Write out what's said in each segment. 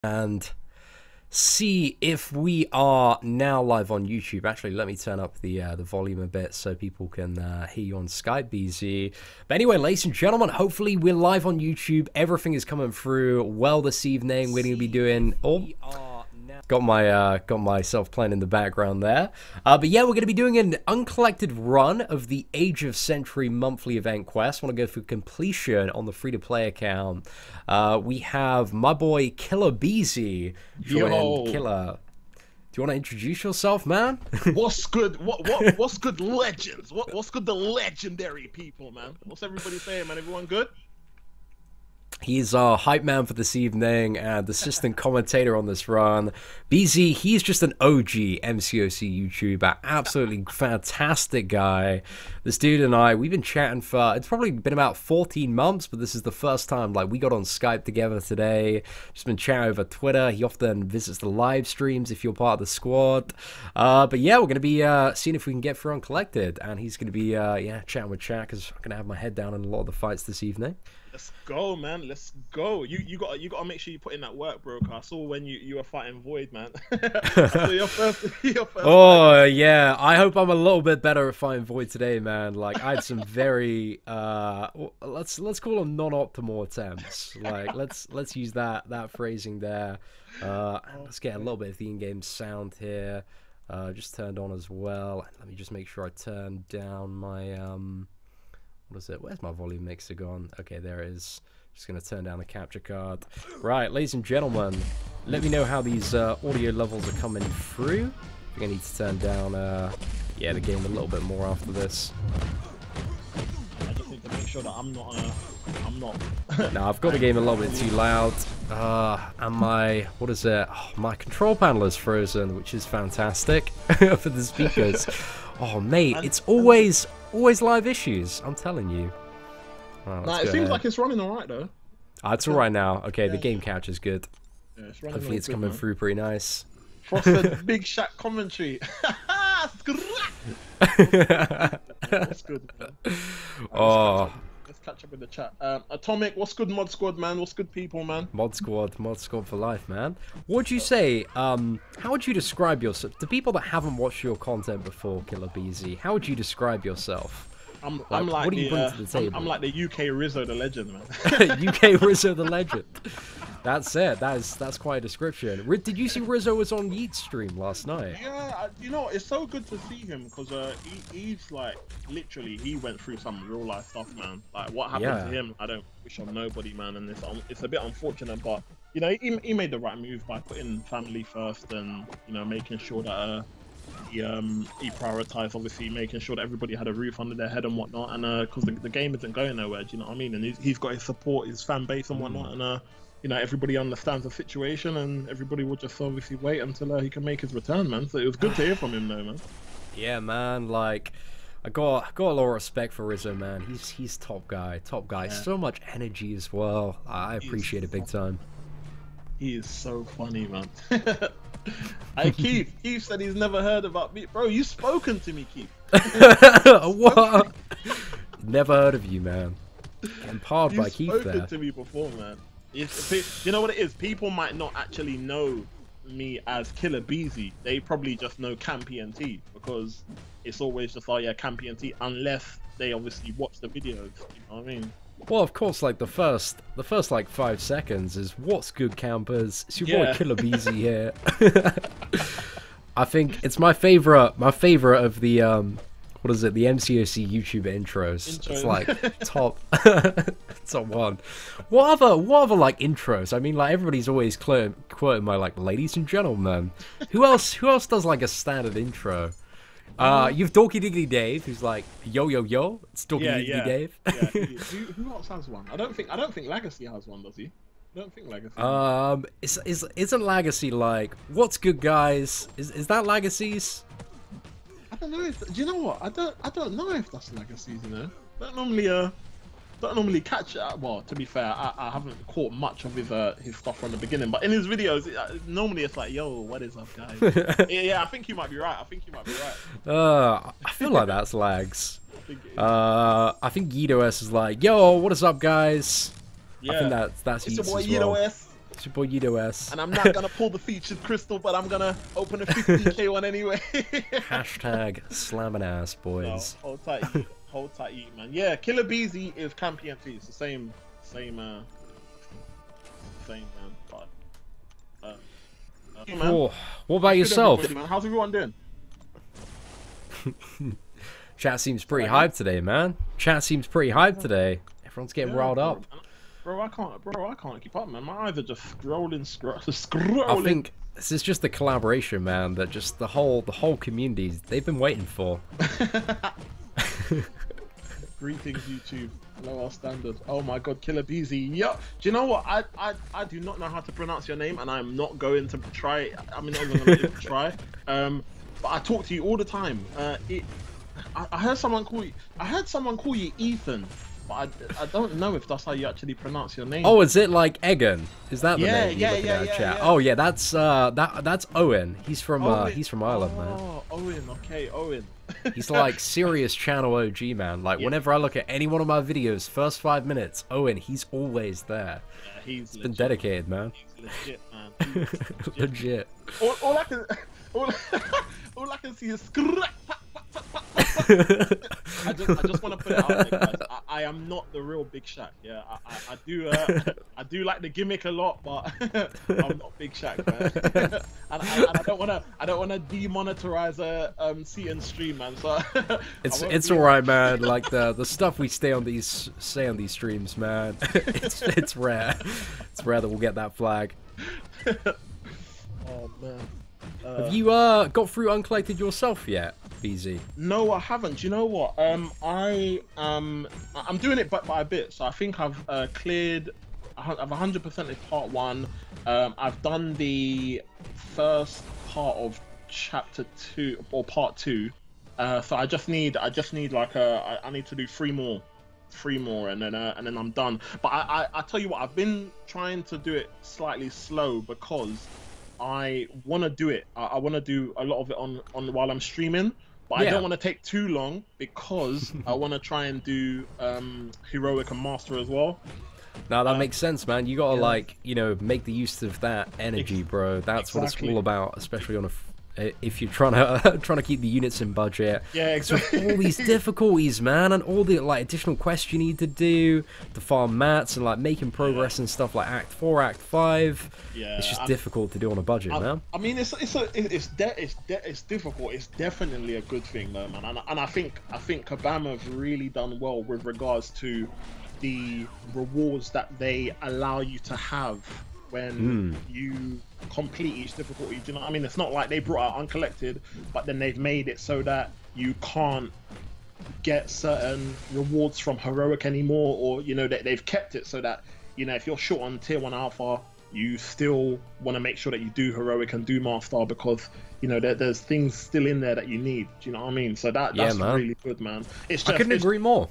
And see if we are now live on YouTube. Actually, let me turn up the volume a bit so people can hear you on Skype, Beezy. But anyway, ladies and gentlemen, hopefully we're live on YouTube. Everything is coming through well this evening. We're going to be doing... got myself playing in the background there. But yeah, we're going to be doing an uncollected run of the Age of Sentry monthly event quest. I want to go for completion on the free-to-play account. We have my boy Killer Beezy joining. Killer, do you want to introduce yourself, man? What's good? What's good, legends? What's good, the legendary people, man? What's everybody saying, man? Everyone good? He's our hype man for this evening and assistant commentator on this run. Beezy, he's just an OG MCOC YouTuber. Absolutely fantastic guy. This dude and I, we've been chatting for, it's probably been about 14 months, but this is the first time, like, we got on Skype together today. Just been chatting over Twitter. He often visits the live streams if you're part of the squad. But yeah, we're going to be seeing if we can get through Uncollected. And he's going to be, chatting with chat because I'm going to have my head down in a lot of the fights this evening. Let's go, man. Let's go. You gotta make sure you put in that work, bro. I saw when you were fighting Void, man. So your first oh fight. Yeah, I hope I'm a little bit better at fighting Void today, man. Like I had some very let's call them non-optimal attempts. Like let's use that phrasing there. Let's get a little bit of the in-game sound here. Just turned on as well. Let me just make sure I turn down my what is it? Where's my volume mixer gone? Okay, there it is. Just going to turn down the capture card. Right, ladies and gentlemen, let me know how these audio levels are coming through. I'm going to need to turn down the game a little bit more after this. I just need to make sure that I'm not... No, I've got the game a little bit too loud. And my... What is it? Oh, my control panel is frozen, which is fantastic for the speakers. Oh, mate, it's always live issues. I'm telling you. Right, nah, it seems like it's running alright though. It's alright now. Okay, the game couch is good. Yeah, Hopefully it's coming through pretty nice. Frosted Big Shaq commentary. What's good, man? Oh. Let's catch up in the chat. Atomic, what's good, Mod Squad, man? What's good, people, man? Mod Squad for life, man. What'd you say? How would you describe yourself to people that haven't watched your content before, Killer Beezy? How would you describe yourself? I'm like what do you bring to the table? I'm like the UK Rizzo, the legend, man. UK Rizzo, the legend. That's it. That's quite a description. Did you see Rizzo was on Yeet's stream last night? Yeah, you know, it's so good to see him because he's like literally he went through some real life stuff, man. Like what happened to him, I don't wish on nobody, man. And it's a bit unfortunate, but you know, he made the right move by putting family first and you know making sure that he prioritized obviously making sure that everybody had a roof under their head and whatnot, and because the game isn't going nowhere, do you know what I mean? And he's got his support, his fan base and whatnot, and you know, everybody understands the situation, and everybody will just obviously wait until he can make his return, man. So it was good to hear from him, though, man. Yeah, man. Like, I got a lot of respect for Rizzo, man. He's top guy. Yeah. So much energy as well. I appreciate it big time. He is so funny, man. Hey, Keith. Keith said he's never heard about me, bro. You've spoken to me, Keith. What? Never heard of you, man. Empowered by Keith there. You've spoken to me before, man. You know what it is? People might not actually know me as Killer Beezy. They probably just know Campy and T because it's always just, oh yeah, Campy and T, unless they obviously watch the videos. You know what I mean? Well, of course, like the first like 5 seconds is what's good, campers. It's your boy Killer Beezy here. I think it's my favorite of the what is it? The MCOC YouTube intros. It's like top one. What other like intros? I mean, like everybody's always quoting my like ladies and gentlemen. Who else does like a standard intro? You've Dorky Diggity Dave, who's like yo yo yo. It's Dorky Diggity Dave. Yeah. Who else has one? I don't think Legacy has one, does he? I don't think Legacy. Isn't Legacy like what's good, guys? Is that Legacy's? I don't know do you know what? I don't know if that's Legacy's, you know. Don't normally catch it. Well, to be fair, I haven't caught much of his stuff from the beginning, but in his videos, normally it's like, yo, what is up, guys? yeah, I think you might be right. I feel like that's Lags. I think Guido S is like, yo, what is up, guys? Yeah. I think that's it's your boy Yeedo S. It's your boy UDOS. And I'm not gonna pull the featured crystal, but I'm gonna open a 50k one anyway. Hashtag slamming ass, boys. No, hold tight, man. Yeah, Killer Beezy is Campy MT. It's the same, man. But, man. Oh, what about yourself? Man. How's everyone doing? Chat seems pretty hyped today, man. Chat seems pretty hyped today. Everyone's getting riled up. Bro, I can't keep up, man. My eyes are just scrolling. I think this is just the collaboration, man, that just the whole community, they've been waiting for. Greetings, YouTube. Lower standard. Oh my god, Killer Beezy. Yeah. Do you know what? I do not know how to pronounce your name, and I'm not going to try. I'm not even going to try. But I talk to you all the time. I heard someone call you. I heard someone call you Ethan. I don't know if that's how you actually pronounce your name. Oh, is it like Egan? Is that the name? Yeah. Oh yeah, that's Owen. He's from Ireland, man. Oh, Owen. Okay, Owen. He's like serious channel OG, man. Like whenever I look at any one of my videos, first 5 minutes, Owen, he's always there. Yeah, he's been dedicated, man. He's legit, man. Legit. All I can see is. I just want to put it out there, guys. I am not the real Big Shaq. Yeah, I do like the gimmick a lot, but I'm not Big Shaq, man. and I don't wanna demonetize a Seatin stream, man. So it's alright, man. Like the stuff we say on these streams, man. it's rare. It's rare that we'll get that flag. Oh man. Have you got through Uncollected yourself yet, Beezy? No, I haven't. You know what? I'm doing it bit by bit. So I think I've cleared. I've 100% part 1. I've done the first part of chapter 2 or part 2. So I just need like I need to do 3 more, and then I'm done. But I tell you what, I've been trying to do it slightly slow because I want to do it. I want to do a lot of it on while I'm streaming, but I don't want to take too long because I want to try and do heroic and master as well. Now that makes sense, man. You gotta like, you know, make the use of that energy, bro. That's what it's all about, especially on if you're trying to keep the units in budget. Yeah, exactly. So all these difficulties, man, and all the like additional quests you need to do to farm mats and like making progress and stuff like Act 4, Act 5. Yeah, it's just difficult to do on a budget, man. I mean, it's difficult. It's definitely a good thing, though, man. And I think Kabam have really done well with regards to the rewards that they allow you to have when you complete each difficulty. Do you know what I mean? It's not like they brought out Uncollected, but then they've made it so that you can't get certain rewards from heroic anymore, or you know that they've kept it so that, you know, if you're short on tier 1 alpha, you still want to make sure that you do heroic and do master, because you know there's things still in there that you need. Do you know what I mean? So that's really good, man. It's just, I couldn't agree more.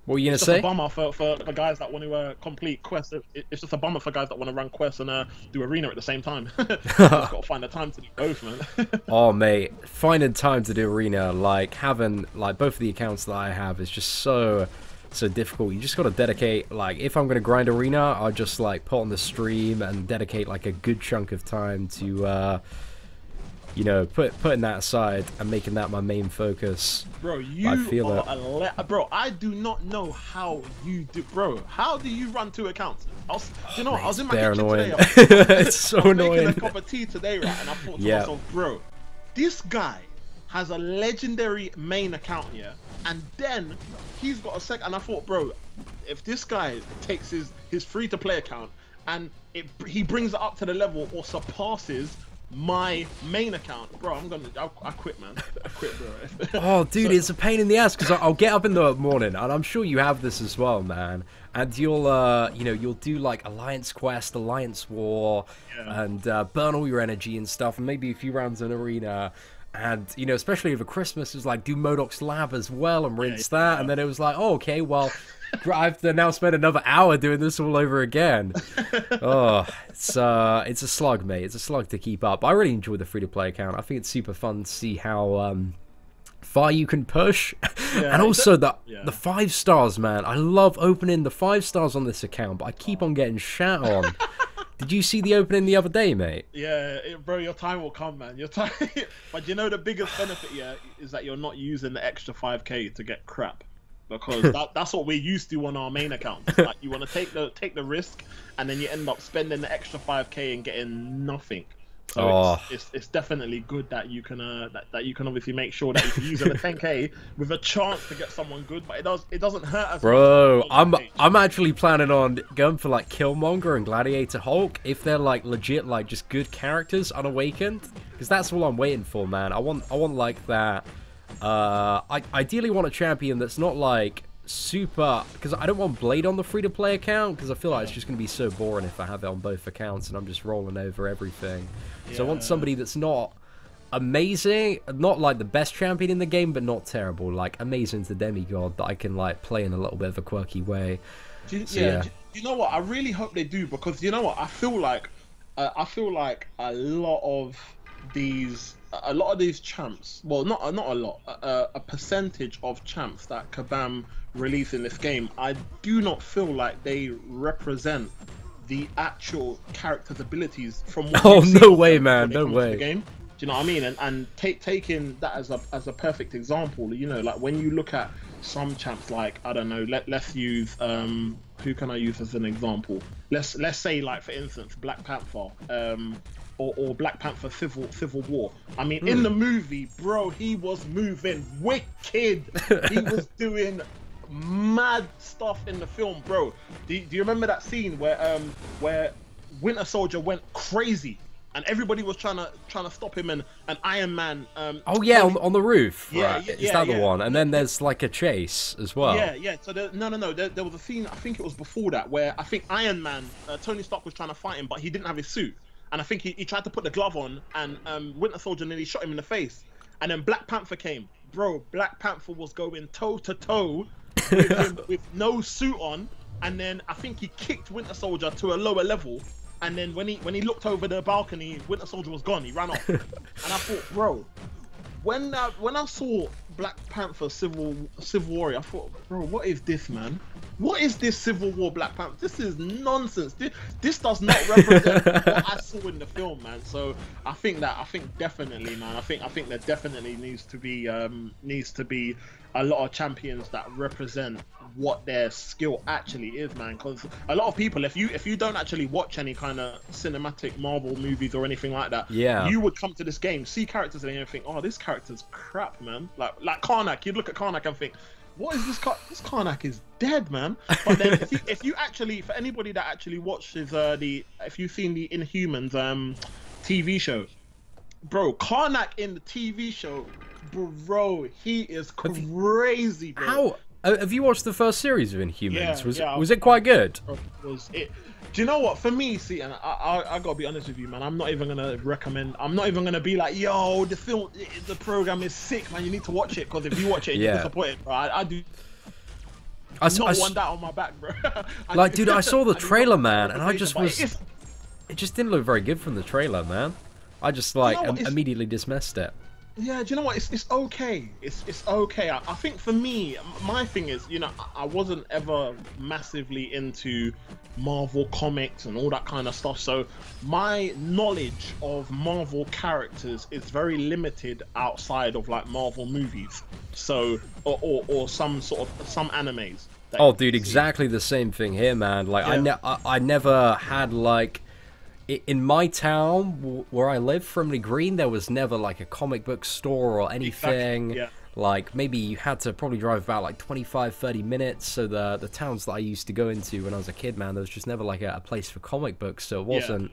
What were you gonna say? It's just a bummer for guys that want to complete quests. It's just a bummer for guys that want to run quests and do arena at the same time. Just got to find the time to do both, man. Oh mate, finding time to do arena, like having like both of the accounts that I have, is just so difficult. You just got to dedicate, like if I'm gonna grind arena, I'll just like put on the stream and dedicate like a good chunk of time to you know, putting that aside and making that my main focus. Bro, you bro, I do not know how you do. Bro, how do you run 2 accounts? I was in my kitchen annoying. today. It's so annoying. Making a cup of tea today, right? And I thought to myself, bro, this guy has a legendary main account here, and then he's got a second. And I thought, bro, if this guy takes his free-to-play account and he brings it up to the level or surpasses my main account, bro, I quit, man. I quit, bro. Oh, dude, it's a pain in the ass because I'll get up in the morning, and I'm sure you have this as well, man. And you'll, you know, you'll do like Alliance Quest, Alliance War, and burn all your energy and stuff, and maybe a few rounds in arena. And, you know, especially over Christmas, it was like, do Modoc's Lab as well and rinse that. And then it was like, oh, okay, well, I have to now spend another hour doing this all over again. Oh, it's a slug, mate. It's a slug to keep up. I really enjoy the free-to-play account. I think it's super fun to see how far you can push. And also the 5 stars, man. I love opening the 5 stars on this account, but I keep on getting shat on. Did you see the opening the other day, mate? Yeah, bro, your time will come, man. Your time. But you know the biggest benefit, yeah, is that you're not using the extra 5k to get crap, because that's what we're used to on our main accounts. Like you want to take the risk, and then you end up spending the extra 5k and getting nothing. So it's definitely good that you can that you can obviously make sure that you can use it at 10k with a chance to get someone good, but it doesn't hurt as Bro, much. I'm actually planning on going for like Killmonger and Gladiator Hulk if they're like legit like just good characters unawakened, because that's all I'm waiting for, man. I want like that. I ideally want a champion that's not like super, because I don't want Blade on the free-to-play account, because I feel like it's just going to be so boring if I have it on both accounts and I'm just rolling over everything. So I want somebody that's not amazing, not like the best champion in the game, but not terrible, like amazing to demigod, that I can like play in a little bit of a quirky way. Do you know what? I really hope they do, because you know what? I feel like a lot of these champs, well, not a lot, a percentage of champs that Kabam release in this game, I do not feel like they represent the actual character's abilities from what no way, man, no way. The game. Do you know what I mean? And taking that as a perfect example, you know, like when you look at some champs, like I don't know, let's use who can I use as an example? Let's say, like, for instance, Black Panther, or Black Panther Civil War. I mean, in the movie, bro, he was moving wicked. He was doing mad stuff in the film, bro. Do you remember that scene where Winter Soldier went crazy and everybody was trying to stop him, and Iron Man oh yeah, on the roof, yeah, right? yeah, Is that the one? And then there's like a chase as well. Yeah. So no, there was a scene, I think it was before that, where I think Iron Man, Tony Stark was trying to fight him, but he didn't have his suit, and I think he tried to put the glove on, and Winter Soldier nearly shot him in the face, and then Black Panther came. Bro, Black Panther was going toe to toe with him with no suit on, and then I think he kicked Winter Soldier to a lower level, and then when he looked over the balcony, Winter Soldier was gone. He ran off, and I thought, bro, when I saw Black Panther Civil War, I thought, bro, what is this, man? What is this Civil War Black Panther? This is nonsense. This does not represent what I saw in the film, man. So I think definitely, man. I think there definitely needs to be a lot of champions that represent what their skill actually is, man. Because a lot of people, if you don't actually watch any kind of cinematic Marvel movies or anything like that, you would come to this game, see characters and you think, oh, this character's crap, man. Like Karnak, you'd look at Karnak and think, what is this? This Karnak is dead, man. But then if you actually, for anybody that actually watches if you've seen the Inhumans TV show, bro, Karnak in the TV show, bro, he is crazy, bro. How? Have you watched the first series of Inhumans? Was it quite good? Was it? Do you know what? For me, see, and I gotta be honest with you, man. I'm not even gonna recommend. I'm not even gonna be like, yo, the program is sick, man. You need to watch it, because if you watch it, and you're disappointed, bro. I do. I want that on my back, bro. Like, dude, I saw the trailer, man, and I just was. It just didn't look very good from the trailer, man. I just like immediately dismissed it. Yeah, do you know what? It's okay. It's okay. I think for me, my thing is, you know, I wasn't ever massively into Marvel comics and all that kind of stuff. So my knowledge of Marvel characters is very limited outside of like Marvel movies. So or some animes. Oh, dude, exactly the same thing here, man. Like I never had like. In my town where I live, Frimley Green, there was never like a comic book store or anything. Exactly, yeah. Like maybe you had to probably drive about like 25-30 minutes. So the towns that I used to go into when I was a kid, man, there was just never like a place for comic books. So it wasn't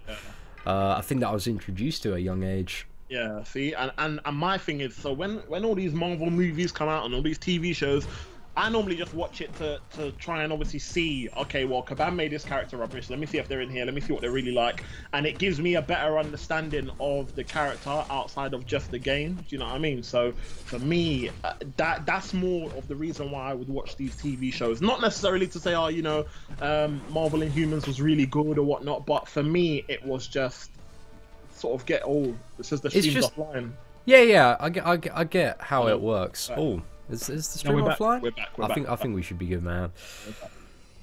a thing that I was introduced to at a young age. Yeah, see, and my thing is, so when all these Marvel movies come out and all these TV shows, I normally just watch it to try and obviously see, okay, well, Kabam made this character rubbish. Let me see if they're in here. Let me see what they're really like. And it gives me a better understanding of the character outside of just the game. Do you know what I mean? So for me, that's more of the reason why I would watch these TV shows. Not necessarily to say, oh, you know, Marvel Inhumans was really good or whatnot. But for me, it was just sort of this is the stream offline. Yeah, I get how it works. Oh. Is the stream offline? We're back. I think we should be good, man.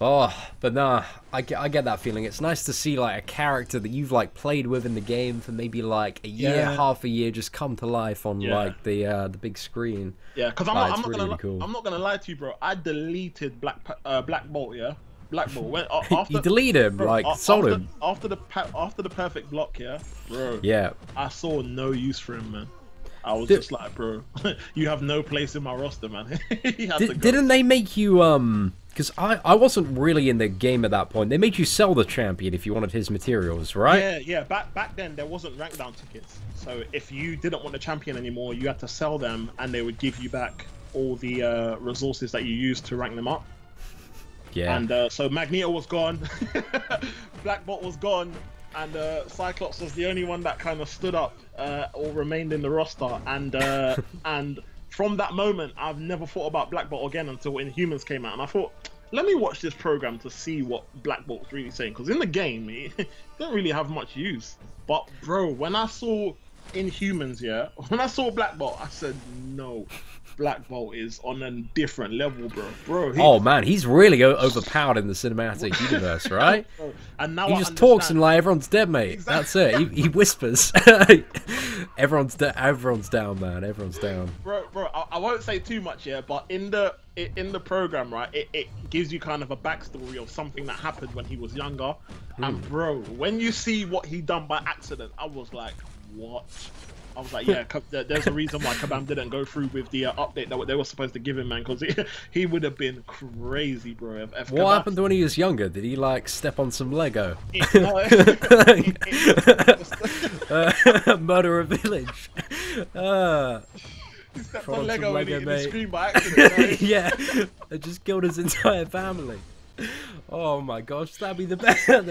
Oh, but nah, I get that feeling. It's nice to see like a character that you've like played with in the game for maybe like a year, Yeah, half a year, just come to life on yeah, like the big screen. yeah. Because It's really really cool. I'm not gonna lie to you, bro. I deleted Black Bolt, yeah, Black Bolt. When You after, delete him, bro, like sold him. after the perfect block, yeah, bro. Yeah. I saw no use for him, man. I was Did, just like, bro, you have no place in my roster, man. He had to go. didn't they make you because I wasn't really in the game at that point. They made you sell the champion if you wanted his materials, right? Yeah, yeah. Back then there wasn't rank down tickets, so if you didn't want the champion anymore, you had to sell them, and they would give you back all the resources that you used to rank them up. Yeah. And so Magneto was gone, Blackbot was gone, and Cyclops was the only one that kind of stood up or remained in the roster. And from that moment, I've never thought about Blackbot again until Inhumans came out, and I thought, let me watch this program to see what Blackbolt's really saying, because in the game, he didn't really have much use. But bro, when I saw Inhumans, yeah, when I saw Black Bolt, I said, no, Black Bolt is on a different level, bro. Oh man, he's really overpowered in the cinematic universe, right? And now he just talks and like everyone's dead, mate. Exactly. That's it. He whispers. Everyone's down, man. Everyone's down. Bro, I won't say too much here, but in the program, right, it gives you kind of a backstory of something that happened when he was younger. And bro, when you see what he done by accident, I was like, what? I was like, yeah, there's a reason why Kabam didn't go through with the update that they were supposed to give him, man, because he would have been crazy, bro. If what happened when he was younger? Did he like step on some Lego? Murder a village. He stepped on Lego and he screamed by accident. Right? Yeah, it just killed his entire family. Oh my gosh, that'd be the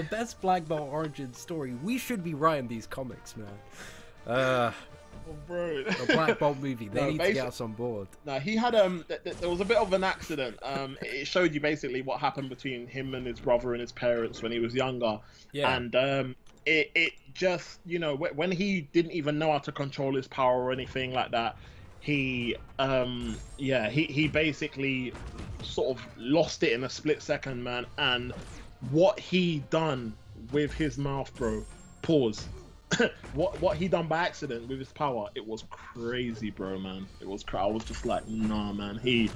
best Black Bolt origin story. We should be writing these comics, man. Bro. The Black Bolt movie. They need to get us on board. No, he had there was a bit of an accident. It showed you basically what happened between him and his brother and his parents when he was younger. Yeah. And it just, you know, when he didn't even know how to control his power or anything like that, he basically sort of lost it in a split second, man. And what he done with his mouth, bro. Pause. what he done by accident with his power, it was crazy, bro, man. It was I was just like, nah, man. It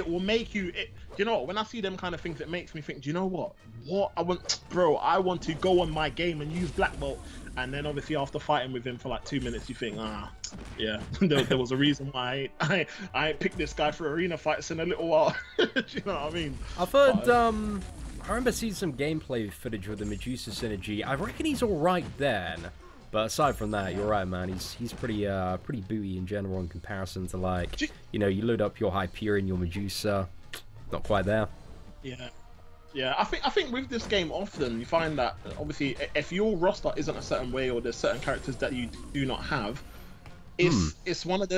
will make you. You know what? When I see them kind of things, it makes me think. Do you know what? I want to go on my game and use Black Bolt. And then obviously after fighting with him for like 2 minutes, you think, yeah, there was a reason why I picked this guy for arena fights in a little while. Do you know what I mean? I've heard. I remember seeing some gameplay footage with the Medusa synergy. I reckon he's all right then. But aside from that, you're right, man. He's pretty booty in general in comparison to, like, you know, you load up your Hyperion, your Medusa. Not quite there. Yeah. I think with this game, often you find that obviously if your roster isn't a certain way or there's certain characters that you do not have, it's one of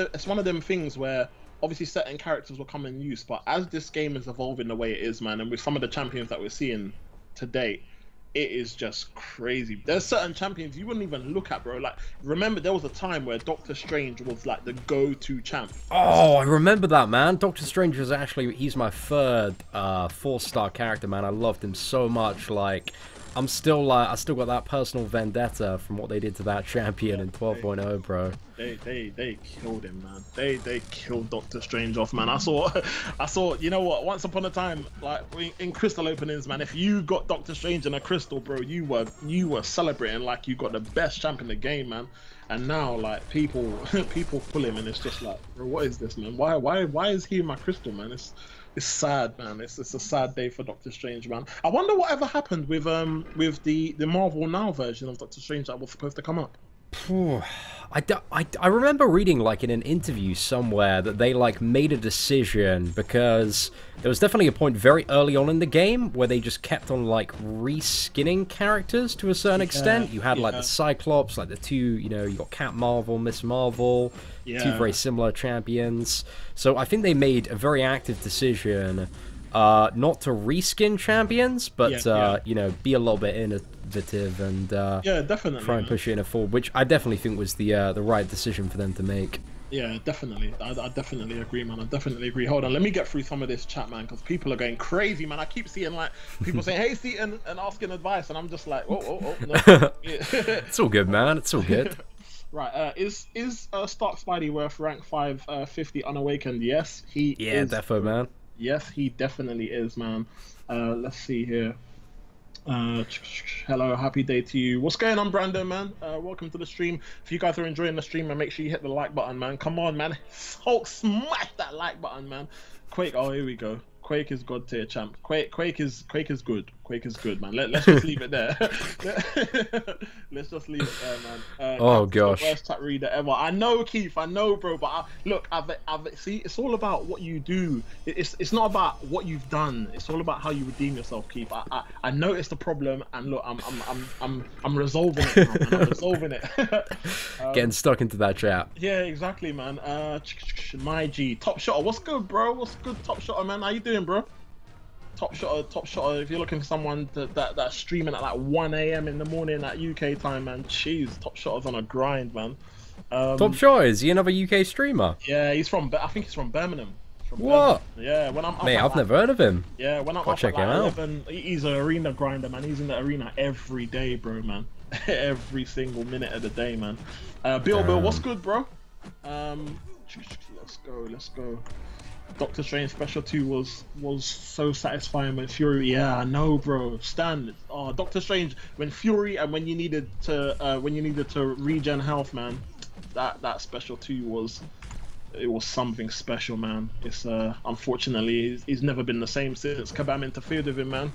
them things where obviously certain characters will come in use, but as this game is evolving the way it is, man, and with some of the champions that we're seeing to date, it is just crazy. There's certain champions you wouldn't even look at, bro. Like, remember there was a time where Doctor Strange was like the go-to champ. Oh, I remember that, man. Doctor Strange was actually, he's my third 4-star character, man. I loved him so much. Like, I'm still like, I still got that personal vendetta from what they did to that champion in 12.0, bro. They killed him, man. They killed Doctor Strange off, man. I saw. You know what? Once upon a time, like in crystal openings, man, if you got Doctor Strange in a crystal, bro, you were celebrating like you got the best champ in the game, man. And now, like people pull him, and it's just like, bro, what is this, man? Why is he in my crystal, man? It's sad, man. It's a sad day for Doctor Strange, man. I wonder whatever happened with the Marvel Now version of Doctor Strange that was supposed to come up. I remember reading, like, in an interview somewhere that they, like, made a decision because there was definitely a point very early on in the game where they just kept on, like, reskinning characters to a certain extent. You had, like, the Cyclops, like, the two, you know, you got Cat Marvel, Miss Marvel, two very similar champions. So I think they made a very active decision not to reskin champions, but, you know, be a little bit innovative and definitely try and push it in a forward, which I definitely think was the right decision for them to make. Yeah, definitely. I definitely agree, man. I definitely agree. Hold on, let me get through some of this chat, man, because people are going crazy, man. I keep seeing like people saying, "Hey, Seatin," and asking advice, and I'm just like, "Oh, oh, oh, no." It's all good, man. It's all good. Right. Is Stark Spidey worth rank 550 unawakened? Yes, he Yeah, is. defo, man. Yes, he definitely is, man. Let's see here. Hello, happy day to you. What's going on, Brandon, man? Welcome to the stream. If you guys are enjoying the stream, and make sure you hit the like button, man. Come on, man. Hulk, smash that like button, man. Quake, oh, here we go. Quake is god tier champ. Quake is good. Quake is good, man. Let's just leave it there. Let's just leave it there, man. Oh Cap's gosh. the worst chat reader ever. I know, Keith. I know, bro. But look, see, it's all about what you do. It's not about what you've done. It's all about how you redeem yourself, Keith. I noticed the problem, and look, I'm resolving it now, man. I'm resolving it. Getting stuck into that chat. Yeah, exactly, man. My G, top shotter. What's good, bro? What's good, top shotter, man? How you doing, bro? Top shotter. If you're looking for someone that's streaming at like 1 a.m. in the morning at UK time, man, jeez, top shotter's on a grind, man. Top Shotter, is he another UK streamer? Yeah, I think he's from Birmingham. What? Yeah, when I'm up Mate, at, I've never heard of him. Yeah, when I'm I'll up check at like him out. 11, he's an arena grinder, man. He's in the arena every day, bro, man. Every single minute of the day, man. Bill, what's good, bro? Let's go. Doctor Strange Special 2 was so satisfying when Fury. Yeah, I know, bro. Stan. Oh, Doctor Strange when Fury and when you needed to regen health, man. That Special 2 was something special, man. It's unfortunately he's never been the same since Kabam interfered with him, man.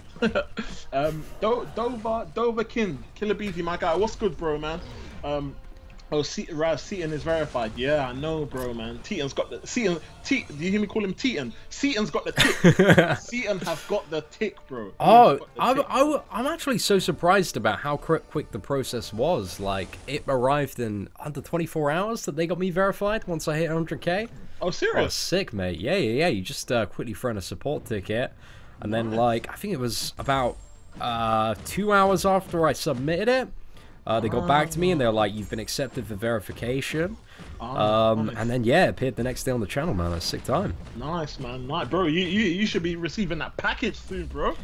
Dover Kin, Killer Beezy, my guy. What's good, bro, man? Seatin is verified. Yeah, I know, bro, man. Seatin's got the Seatin. Do you hear me call him Seatin? Seatin's got the tick. Seatin has got the tick, bro. I'm actually so surprised about how quick the process was. Like, it arrived in under 24 hours that they got me verified once I hit 100k. Oh, serious? Oh, sick, mate. Yeah. You just quickly throw in a support ticket, and then like I think it was about 2 hours after I submitted it. They got back to me and they're like, "You've been accepted for verification." Nice. And then yeah, appeared the next day on the channel, man. A sick time. Nice, man. Nice, bro. You should be receiving that package soon, bro.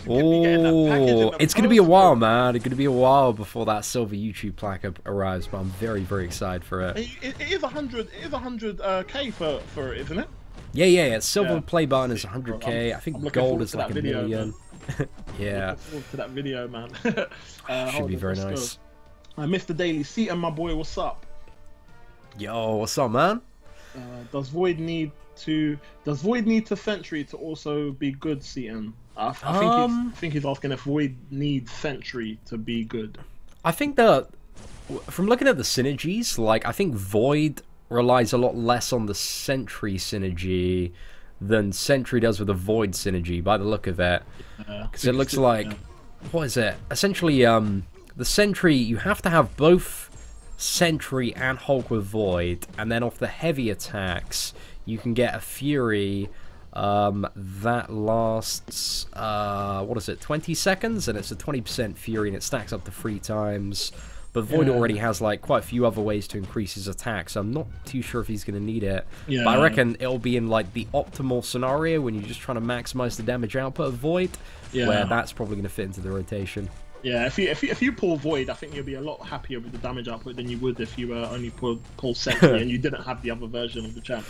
Oh, it's gonna be a while, man. It's gonna be a while before that silver YouTube plaque arrives, but I'm very, very excited for it. It is 100. It is 100k for it, isn't it? Yeah. Silver play button is 100k. I think gold is like a video, million. Yeah. Looking forward to that video, man. Should be very nice. Mr. Daily, Seatin, my boy, what's up? Yo, what's up, man? Does Void need to Sentry to also be good, Seatin? I think he's asking if Void needs Sentry to be good. I think that from looking at the synergies, like I think Void relies a lot less on the Sentry synergy than Sentry does with the Void synergy by the look of it. Because it looks like, what is it? Essentially, the Sentry, you have to have both Sentry and Hulk with Void, and then off the heavy attacks, you can get a Fury that lasts, 20 seconds, and it's a 20% Fury, and it stacks up to 3 times. But Void already has like quite a few other ways to increase his attack, so I'm not too sure if he's going to need it. Yeah. But I reckon it'll be in like the optimal scenario when you're just trying to maximize the damage output of Void, where that's probably going to fit into the rotation. Yeah, if you pull Void, I think you'll be a lot happier with the damage output than you would if you only pull Sentry and you didn't have the other version of the champ.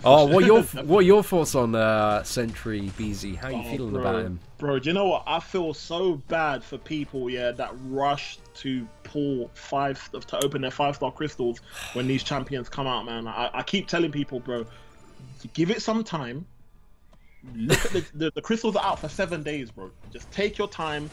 Oh, what are your thoughts on Sentry Beezy? How are you feeling about him? Bro, do you know what? I feel so bad for people, that rush to pull to open their 5-star crystals when these champions come out, man. I keep telling people, bro, give it some time. Look at the crystals are out for 7 days, bro. Just take your time.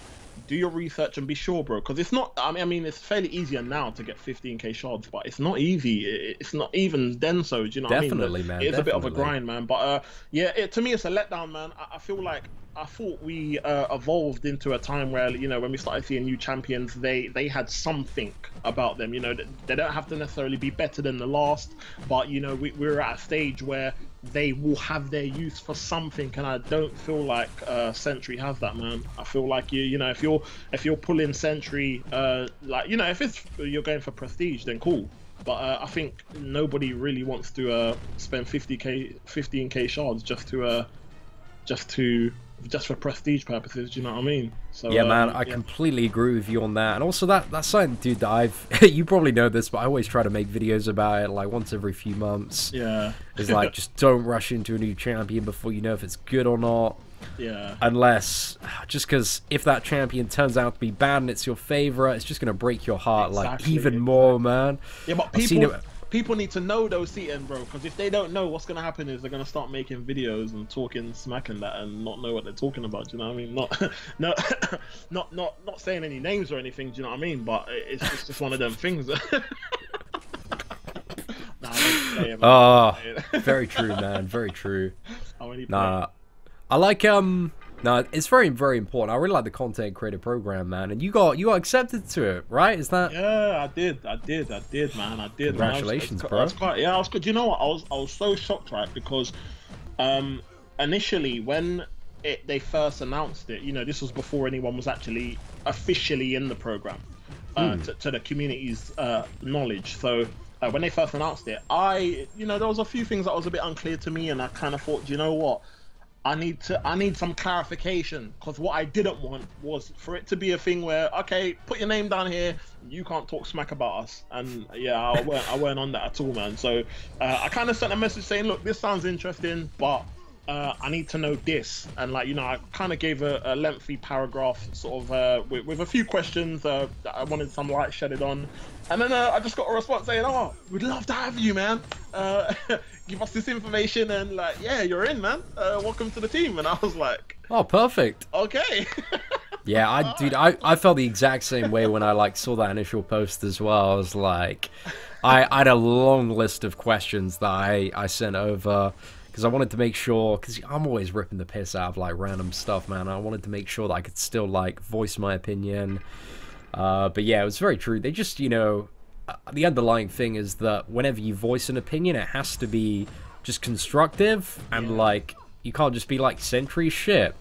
Do your research and be sure, bro, because it's not. I mean, it's fairly easier now to get 15k shards, but it's not easy. It's not even then. So, do you know Definitely, what I mean? Man. It's a bit of a grind, man. But to me, it's a letdown, man. I feel like I thought we evolved into a time where, when we started seeing new champions, they had something about them. They don't have to necessarily be better than the last, but we're at a stage where they will have their use for something, and I don't feel like Sentry has that, man. I feel like if you're pulling Sentry, if you're going for prestige, then cool. I think nobody really wants to spend 15k shards just for prestige purposes. Do you know what I mean? So yeah, man, I completely agree with you on that. And also that's something, dude, that I've you probably know this, but I always try to make videos about it like once every few months. Yeah. It's like, just don't rush into a new champion before you know if it's good or not. Yeah. Unless, just because if that champion turns out to be bad and it's your favorite, it's just gonna break your heart like even more, man. Yeah, but people need to know those Seatin, bro, because if they don't know, what's gonna happen is they're gonna start making videos and talking smack and that, and not know what they're talking about. Do you know what I mean? Not saying any names or anything. Do you know what I mean? But it's just one of them things. Oh, very true, man. Very true. Nah, I like no, it's very, very important. I really like the content creator program, man. And you got accepted to it, right? Is that? Yeah, I did, man. I did. Congratulations, man. bro. I was good. You know what? I was so shocked, right? Because initially when they first announced it, you know, this was before anyone was actually officially in the program, to the community's knowledge. So when they first announced it, you know, there was a few things that was a bit unclear to me, and I kind of thought, you know what? I need some clarification, because what I didn't want was for it to be a thing where, okay, put your name down here, you can't talk smack about us. And yeah, I weren't on that at all, man. So I kind of sent a message saying, look, this sounds interesting, but I need to know this. And like, you know, I kind of gave a lengthy paragraph sort of with a few questions that I wanted some light shedded on. And then I just got a response saying, oh, we'd love to have you, man. Give us this information, and like, yeah, you're in, man. Welcome to the team. And I was like, oh, perfect. Okay. Yeah, I felt the exact same way when I like saw that initial post as well. I was like, I had a long list of questions that I sent over, because I wanted to make sure, because I'm always ripping the piss out of like random stuff, man. I wanted to make sure that I could still like voice my opinion. But yeah, it was very true. They just, you know, the underlying thing is that whenever you voice an opinion, it has to be just constructive, and like, you can't just be like Sentry shit.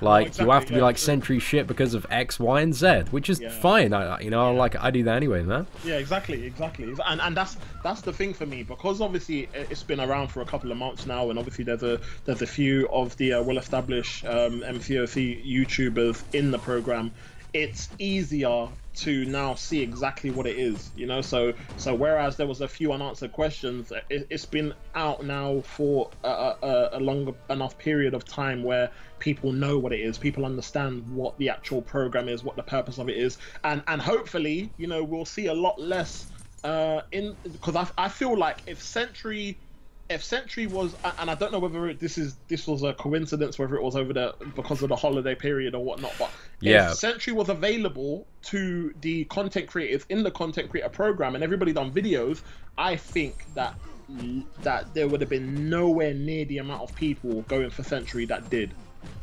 Like, exactly, you have to be like Sentry shit because of X, Y, and Z, which is fine. You know, like, I do that anyway, man. Yeah, exactly. And that's the thing for me, because obviously it's been around for a couple of months now, and obviously there's a few of the well-established MCOC YouTubers in the program. It's easier to now see exactly what it is, you know. So whereas there was a few unanswered questions, it's been out now for a long enough period of time where people know what it is, people understand what the actual program is, what the purpose of it is, and hopefully, you know, we'll see a lot less because I feel like if Sentry was, and I don't know whether this was a coincidence, whether it was over because of the holiday period or whatnot, but if Sentry was available to the content creators in the content creator program and everybody done videos, I think that there would have been nowhere near the amount of people going for Sentry that did. Do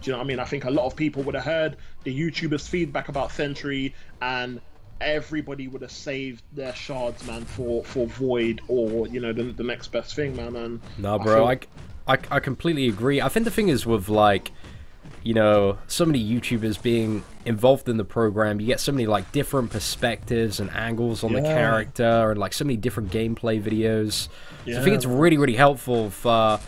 you know what I mean? I think a lot of people would have heard the YouTubers' feedback about Sentry, and everybody would have saved their shards, man, for Void or, you know, the next best thing, man. And no, bro, I completely agree. I think the thing is with, like, you know, so many YouTubers being involved in the program, you get so many like different perspectives and angles on the character, and like so many different gameplay videos. So I think it's really, really helpful for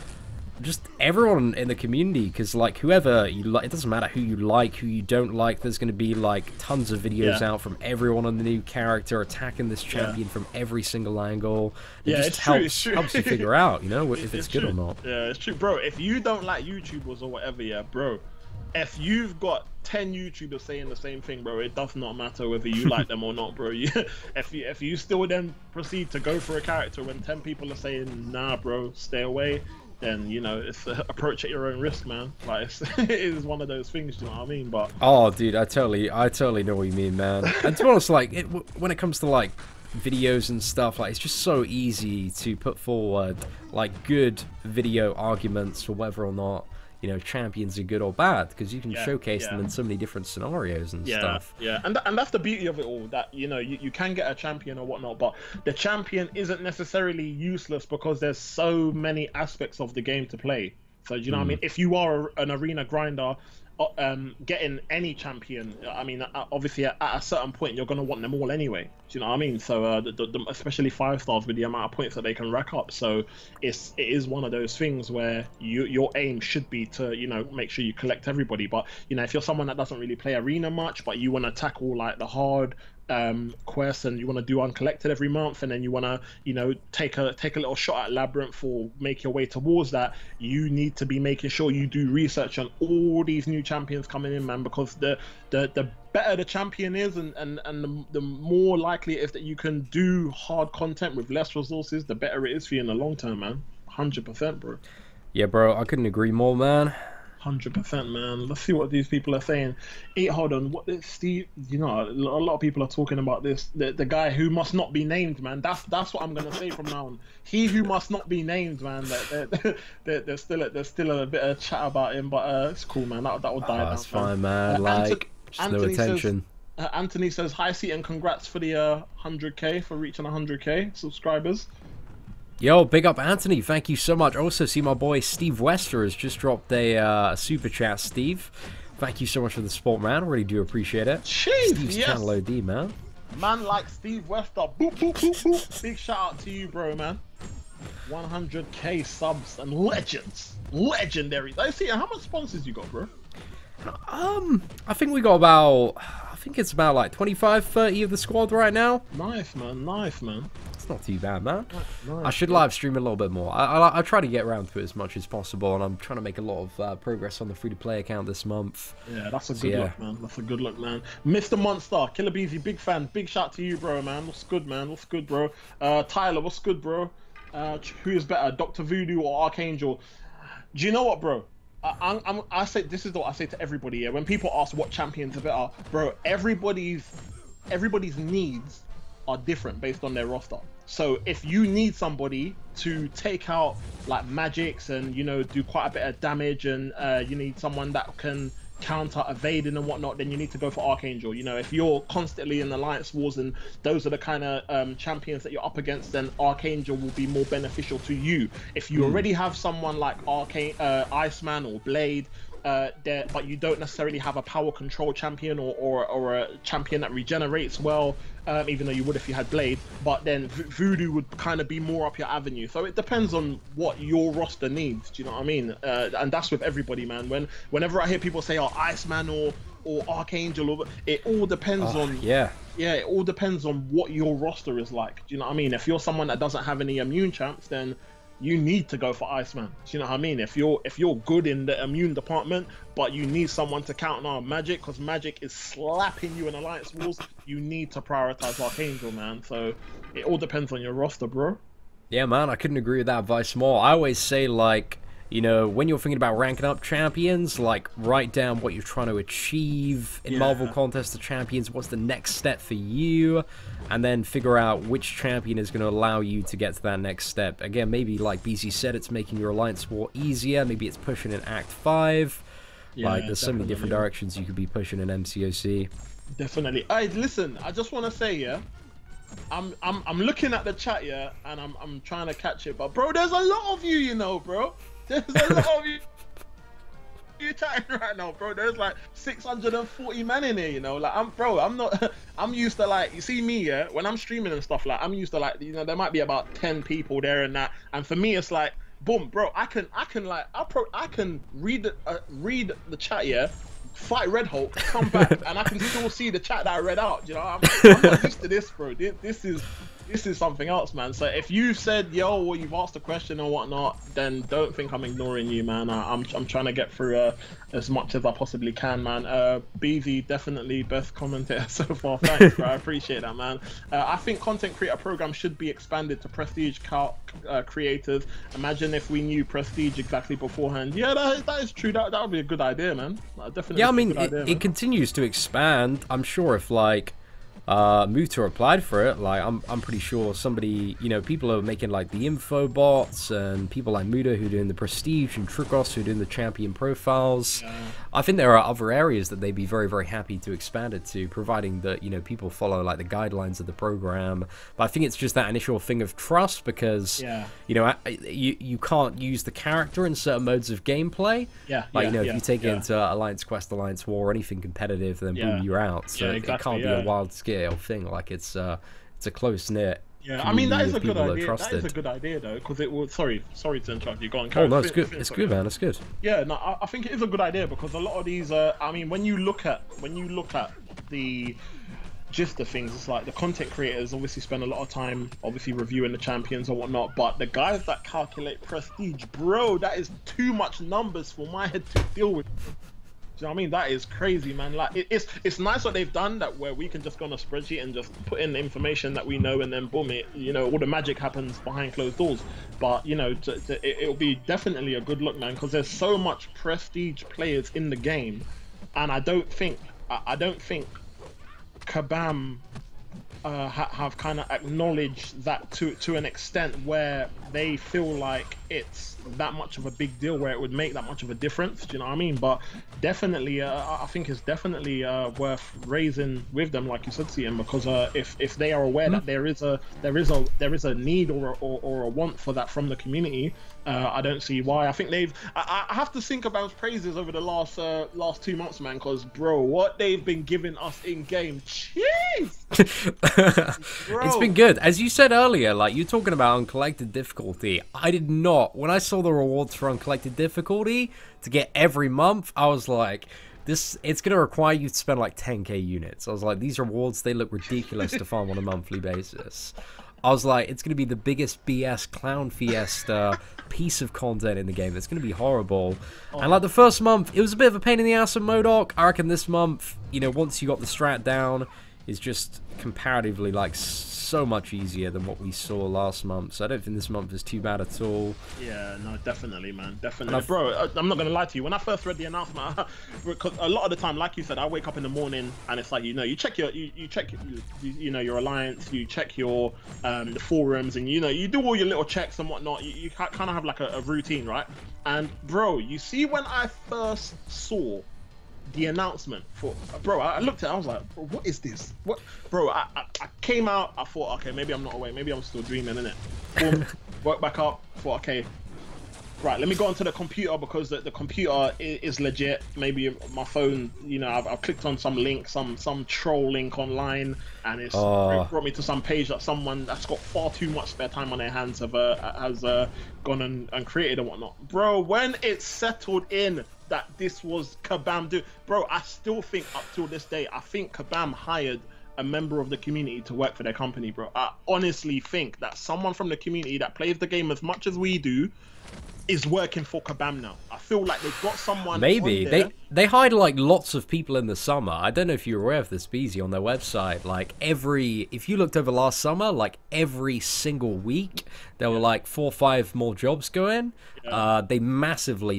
just everyone in the community, because like whoever you like, it doesn't matter who you like, who you don't like, there's going to be like tons of videos out from everyone on the new character attacking this champion from every single angle. It just helps you figure out, you know, if it's good or not. Yeah, it's true, bro. If you don't like YouTubers or whatever, bro, if you've got 10 YouTubers saying the same thing, bro, it does not matter whether you like them or not, bro. If you still then proceed to go for a character when 10 people are saying, nah, bro, stay away, then, you know, it's approach at your own risk, man. Like, it is one of those things, you know what I mean? But oh, dude, I totally know what you mean, man. And to be honest, like, when it comes to like videos and stuff, like, it's just so easy to put forward like good video arguments for whether or not, you know, champions are good or bad, because you can showcase them in so many different scenarios and stuff. Yeah, and that's the beauty of it all, that, you know, you can get a champion or whatnot, but the champion isn't necessarily useless because there's so many aspects of the game to play. So, do you know what I mean? If you are an arena grinder getting any champion. I mean, obviously at a certain point you're gonna want them all anyway. Do you know what I mean? So especially 5 stars with the amount of points that they can rack up. So it is one of those things where your aim should be to, you know, make sure you collect everybody. But you know, if you're someone that doesn't really play arena much, but you want to tackle like the hard quests, and you want to do uncollected every month, and then you want to, you know, take a little shot at labyrinth or make your way towards that, you need to be making sure you do research on all these new champions coming in, man, because the better the champion is, and the more likely it is that you can do hard content with less resources, the better it is for you in the long term, man. 100%, bro. Yeah, bro, I couldn't agree more, man. 100%, man. Let's see what these people are saying. Hold on, what is Steve? You know, a lot of people are talking about this. The guy who must not be named, man. That's what I'm gonna say from now on. He who must not be named, man. There's still a bit of chat about him, but it's cool, man. That will die down. That's fine, man. Like, just no attention. Anthony says, "Hi, Seatin, congrats for the 100K, for reaching 100K subscribers." Yo, big up Anthony, thank you so much. Also, see my boy Steve Wester has just dropped a super chat. Steve, thank you so much for the support, man. Really do appreciate it. Jeez, Steve's channel OD, man. Man like Steve Wester, boop, boop, boop, boop. Big shout out to you, bro, man. 100K subs and legends. Legendary. I see, how much sponsors you got, bro? I think we got about, I think it's about like 25, 30 of the squad right now. Nice, man. Nice, man. It's not too bad, man. Nice, I should live stream a little bit more. I try to get around to it as much as possible, and I'm trying to make a lot of progress on the free-to-play account this month. Yeah, that's a good look, man. That's a good look, man. Mr. Monster, Killer Beezy, big fan. Big shout to you, bro, man. What's good, man? What's good, bro? Tyler, what's good, bro? Who is better, Dr. Voodoo or Archangel? Do you know what, bro? I say, this is what I say to everybody. Yeah, when people ask what champions are better, bro, everybody's needs are different based on their roster. So if you need somebody to take out like magics and, you know, do quite a bit of damage, and you need someone that can counter evading and whatnot, then you need to go for Archangel. You know, if you're constantly in Alliance Wars and those are the kind of champions that you're up against, then Archangel will be more beneficial to you. If you already have someone like Iceman or Blade there, but you don't necessarily have a power control champion or a champion that regenerates well, even though you would if you had Blade, but then Voodoo would kind of be more up your avenue. So it depends on what your roster needs. Do you know what I mean? And that's with everybody, man. Whenever I hear people say, "Oh, Iceman or Archangel," it all depends on it all depends on what your roster is like. Do you know what I mean? If you're someone that doesn't have any immune champs, then you need to go for Iceman. Do you know what I mean? If you're good in the immune department, but you need someone to counter magic, because magic is slapping you in Alliance Wars, you need to prioritize Archangel, man. So it all depends on your roster, bro. Yeah, man, I couldn't agree with that advice more. I always say, like, you know, when you're thinking about ranking up champions, like, write down what you're trying to achieve in Marvel Contest of Champions, what's the next step for you, and then figure out which champion is going to allow you to get to that next step. Again, maybe, like Beezy said, it's making your Alliance War easier, maybe it's pushing in Act 5, like, there's so many different directions you could be pushing in MCOC. Definitely. Hey, listen, I just want to say, yeah, I'm looking at the chat, yeah, and I'm trying to catch it, but bro, there's a lot of you, you know, bro. There's a lot of you chatting right now, bro. There's like 640 men in here, you know. Like, I'm used to, like, you see me, yeah, when I'm streaming and stuff, like, I'm used to, like, you know, there might be about 10 people there and that, and for me it's like, boom, bro, I can read the chat, yeah, fight Red Hulk, come back, and I can still see the chat that I read out. You know, I'm not used to this, bro. This is something else, man. So if you've said, yo, or you've asked a question or whatnot, then don't think I'm ignoring you, man. I'm trying to get through as much as I possibly can, man. Beezy, definitely best commentator so far. Thanks, bro. I appreciate that, man. I think content creator program should be expanded to prestige creators. Imagine if we knew prestige exactly beforehand. Yeah, that is true. That would be a good idea, man. Definitely. Yeah, I mean, it continues to expand. I'm sure if, like, Muta applied for it. Like I'm pretty sure somebody, you know, people are making like the info bots, and people like Muta who are doing the prestige, and Trukos who are doing the champion profiles. Yeah. I think there are other areas that they'd be very, very happy to expand it to, providing that, you know, people follow like the guidelines of the program. But I think it's just that initial thing of trust, because you know, you can't use the character in certain modes of gameplay. Like, you know, if you take it into Alliance Quest, Alliance War, or anything competitive, then boom, you're out. So exactly, it can't be a wild scale thing. Like it's a close knit. Yeah, I mean, that is a good idea. That is a good idea, though, because it will. Sorry to interrupt you. Go on. Oh no, it's good. It's good, man. It's good. Yeah, no, I think it is a good idea, because a lot of these. I mean, when you look at the gist of things, it's like the content creators obviously spend a lot of time obviously reviewing the champions and whatnot, but the guys that calculate prestige, bro, that is too much numbers for my head to deal with. Do you know what I mean? That is crazy, man. Like it's nice what they've done, that where we can just go on a spreadsheet and just put in the information that we know, and then boom, it, you know, all the magic happens behind closed doors. But you know, it'll be definitely a good look, man, because there's so much prestige players in the game, and I don't think Kabam have kind of acknowledged that to an extent where they feel like it's that much of a big deal, where it would make that much of a difference. Do you know what I mean? But definitely, I think it's definitely worth raising with them, like you said, Seatin, because if they are aware that there is a need or a want for that from the community, I don't see why. I think I have to think about praises over the last 2 months, man, because bro, what they've been giving us in game, jeez. It's been good. As you said earlier, like you're talking about uncollected difficulty. I did not. When I saw the rewards for uncollected difficulty to get every month, I was like, it's going to require you to spend like 10k units. I was like, these rewards, they look ridiculous to farm on a monthly basis. I was like, it's going to be the biggest BS clown fiesta piece of content in the game. It's going to be horrible. And like the first month, it was a bit of a pain in the ass of MODOK. I reckon this month, you know, once you got the strat down, is just comparatively like so much easier than what we saw last month. So I don't think this month is too bad at all. Yeah, no, definitely, man, definitely. Bro, I'm not gonna lie to you. When I first read the announcement, because a lot of the time, like you said, I wake up in the morning and it's like, you know, you check your you know, your alliance, you check your the forums, and you know, you do all your little checks and whatnot. You kind of have like a routine, right? And bro, you see, when I first saw the announcement for, bro, I looked at it, I was like, bro, what is this? What, bro? I came out, I thought, okay, maybe I'm not awake, maybe I'm still dreaming, innit? Boom, woke back up, thought, okay, right, let me go onto the computer, because the computer is legit. Maybe my phone, you know, I've clicked on some link, some troll link online, and it's brought me to some page that someone that's got far too much spare time on their hands has gone and created and whatnot. Bro, when it's settled in that this was Kabam, dude, bro, I still think up till this day, I think Kabam hired a member of the community to work for their company, bro. I honestly think that someone from the community that plays the game as much as we do is working for Kabam now. I feel like they've got someone. Maybe they hired like lots of people in the summer. I don't know if you're aware of this, Beezy, on their website. Like if you looked over last summer, like every single week there were like 4 or 5 more jobs going. They massively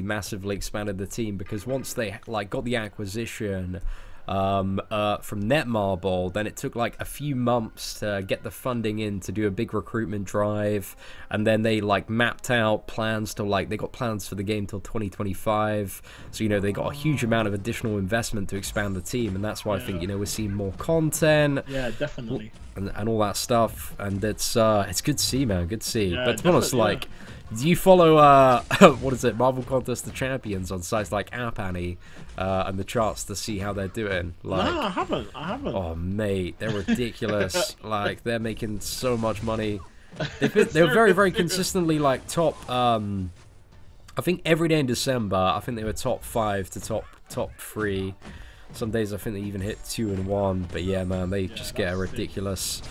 expanded the team, because once they like got the acquisition from Netmarble, then it took like a few months to get the funding in to do a big recruitment drive, and then they like mapped out plans to like, they got plans for the game till 2025, so you know, they got a huge amount of additional investment to expand the team, and that's why I think, you know, we're seeing more content, definitely, and all that stuff, and it's good to see, man, good to see. But to be honest, like, do you follow what is it, Marvel Contest of Champions on sites like App Annie and the charts to see how they're doing? Like, no, I haven't. Oh mate, they're ridiculous. Like, they're making so much money. They're very, very consistently like top. I think every day in December, I think they were top 5 to top 3. Some days I think they even hit 2 and 1. But yeah, man, they just get a ridiculous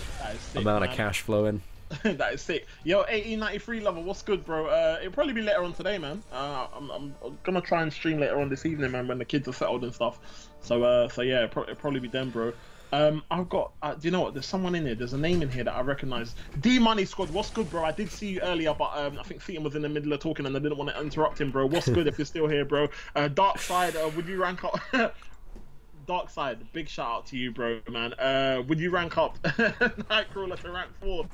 amount of cash flowing. That is sick. Yo, 1893 lover, what's good, bro? It'll probably be later on today, man. I'm gonna try and stream later on this evening, man, when the kids are settled and stuff. So yeah, it'll probably be then, bro. I've got, do you know what? There's someone in here. There's a name in here that I recognize. D Money Squad, what's good, bro? I did see you earlier, but I think Seatin was in the middle of talking and I didn't want to interrupt him, bro. What's good if you're still here, bro? Dark Side, would you rank up? Dark Side, big shout out to you, bro, man. Would you rank up Nightcrawler to rank 4?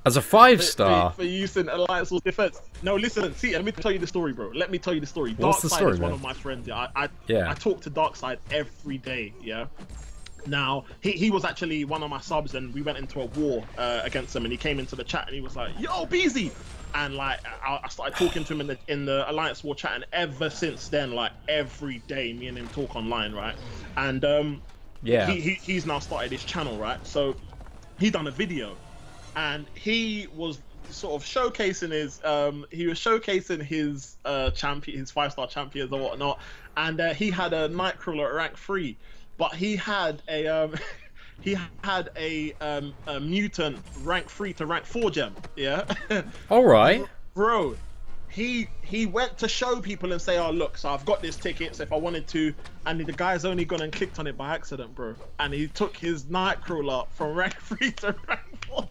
As a 5-star? For use in Alliance Wars defense. No, listen, see, let me tell you the story, bro. Let me tell you the story. What's the story, is man? one of my friends, yeah. Yeah. I talk to Dark Side every day, yeah. Now, he was actually one of my subs, and we went into a war against him, and he came into the chat, and he was like, yo, Beezy! And, like, I started talking to him in the Alliance War chat, and ever since then, like, every day, me and him talk online, right? And, yeah. He's now started his channel, right? So, he done a video, and he was sort of showcasing his champion, his 5-star champions or whatnot, and he had a Nightcrawler at rank 3, but he had a mutant rank 3 to rank 4 gem, yeah. All right, bro. He went to show people and say, oh look, so I've got this ticket, so if I wanted to, and the guy's only gone and clicked on it by accident, bro, and he took his Nightcrawler from rank 3 to rank 4.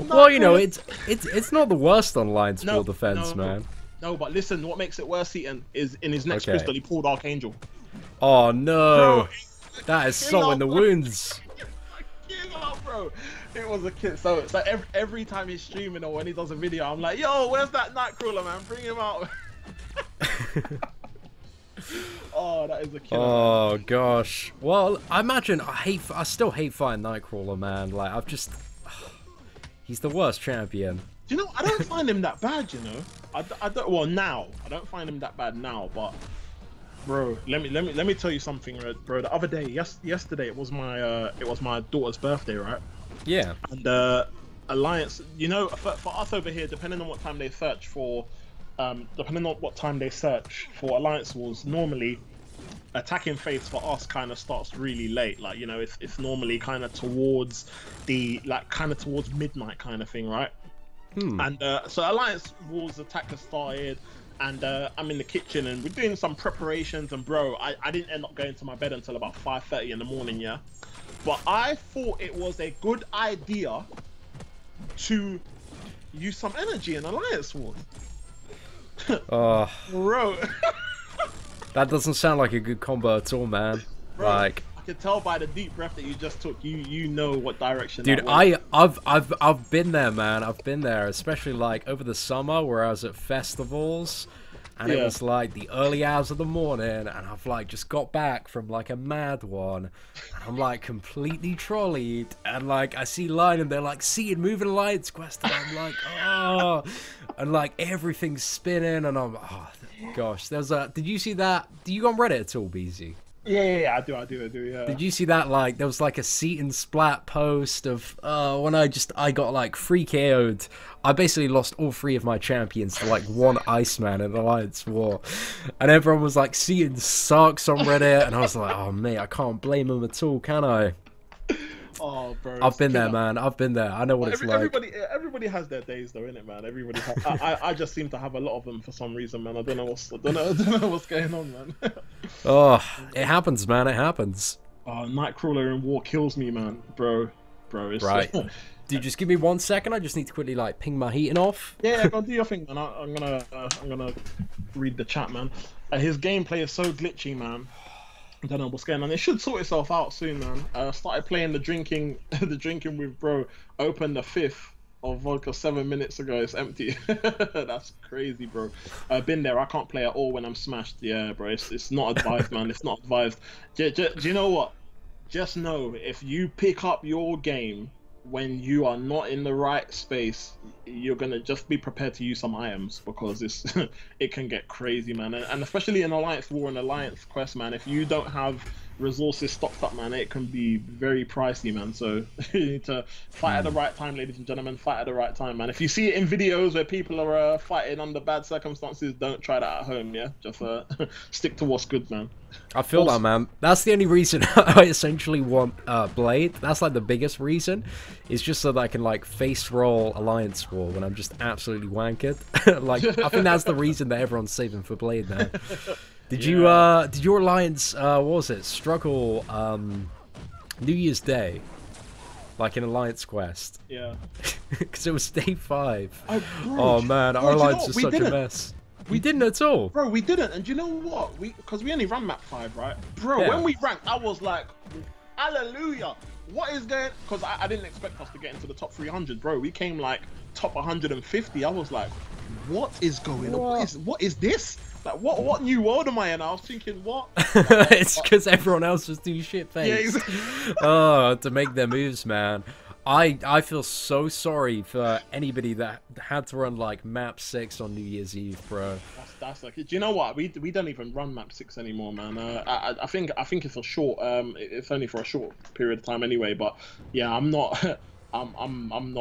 Well, you know, it's not the worst online sport defense, man. No, but listen, what makes it worse, Seatin, is in his next pistol he pulled Archangel. Oh no, bro, that is so in the wounds. Bro, it was a kid. So every time he's streaming or when he does a video, I'm like, yo, where's that Nightcrawler, man? Bring him out. Oh, that is a killer. Oh man. gosh. Well, I imagine I still hate fighting Nightcrawler, man. Like he's the worst champion. Do you know? I don't find him that bad. You know, I don't. Well, now I don't find him that bad now. But bro, let me tell you something, bro. The other day, yesterday, it was my daughter's birthday, right? Yeah. And Alliance, you know, for us over here, depending on what time they search for. Alliance Wars, normally attacking phase for us kind of starts really late. Like, you know, it's normally kind of towards towards midnight kind of thing, right? And so Alliance Wars attack has started, and I'm in the kitchen and we're doing some preparations, and bro, I didn't end up going to my bed until about 5:30 in the morning, yeah. But I thought it was a good idea to use some energy in Alliance Wars. Bro. That doesn't sound like a good combo at all, man. Bro, like, I can tell by the deep breath that you just took. You know what direction. Dude, I've been there, man. I've been there, especially like over the summer where I was at festivals, and it was like the early hours of the morning, and I've like just got back from like a mad one, and I'm like completely trolleyed, and like I see line and they're like, Seatin, moving Alliance Quest, and I'm like, oh, and like everything's spinning, and I'm, oh gosh, there's a, did you see that? Do you go on Reddit at all, Beezy? Yeah, I do, yeah. Did you see that, like, there was like a Seatin splat post of, when I got like 3 KO'd. I basically lost all 3 of my champions to like 1 Iceman in Alliance War. And everyone was like, Seatin sucks on Reddit. And I was like, oh mate, I can't blame him at all, can I? Oh, bro. I've been there, man. I've been there. I know what it's like. Everybody has their days, though, innit, man? Everybody has. I just seem to have a lot of them for some reason, man. I don't know what's going on, man. Oh, it happens, man. It happens. Nightcrawler in war kills me, man, bro. It's right. Dude, just give me 1 second. I just need to quickly like ping my heating off. Yeah, go do your thing, man. I'm gonna read the chat, man. His gameplay is so glitchy, man. I don't know what's going on. It should sort itself out soon, man. Started playing the drinking with bro. Opened the 5th of vodka 7 minutes ago. It's empty. That's crazy, bro. I've been there. I can't play at all when I'm smashed. Yeah, bro. It's not advised, man. It's not advised. Do you know what? Just know if you pick up your game when you are not in the right space, you're gonna just be prepared to use some items, because it can get crazy, man. And especially in Alliance War and Alliance Quest, man, if you don't have resources stocked up, man, it can be very pricey, man. So you need to fight at the right time, ladies and gentlemen. Fight at the right time, man. If you see it in videos where people are fighting under bad circumstances, don't try that at home, yeah. Just stick to what's good, man. I feel that, man. That's the only reason I essentially want Blade. That's like the biggest reason. It's just so that I can like face roll Alliance War when I'm just absolutely wankered. Like, I think that's the reason that everyone's saving for Blade now. Did your Alliance, what was it, struggle New Year's Day, like in Alliance Quest? Yeah. Because it was day 5. Oh man, our Alliance is such a mess. We didn't at all. Bro, we didn't. And do you know what? Because we only ran map 5, right? Bro, Yeah. when we ranked, I was like, hallelujah. What is going? Because I didn't expect us to get into the top 300, bro. We came like top 150. I was like, what is going on? What is this? Like, what new world am I in? I was thinking, what? It's because everyone else just do shit face. Yeah, exactly. Oh, to make their moves, man. I feel so sorry for anybody that had to run like map 6 on New Year's Eve, bro. That's like, do you know what? We don't even run map 6 anymore, man. I think it's a short. It's only for a short period of time anyway. But yeah, I'm not. I'm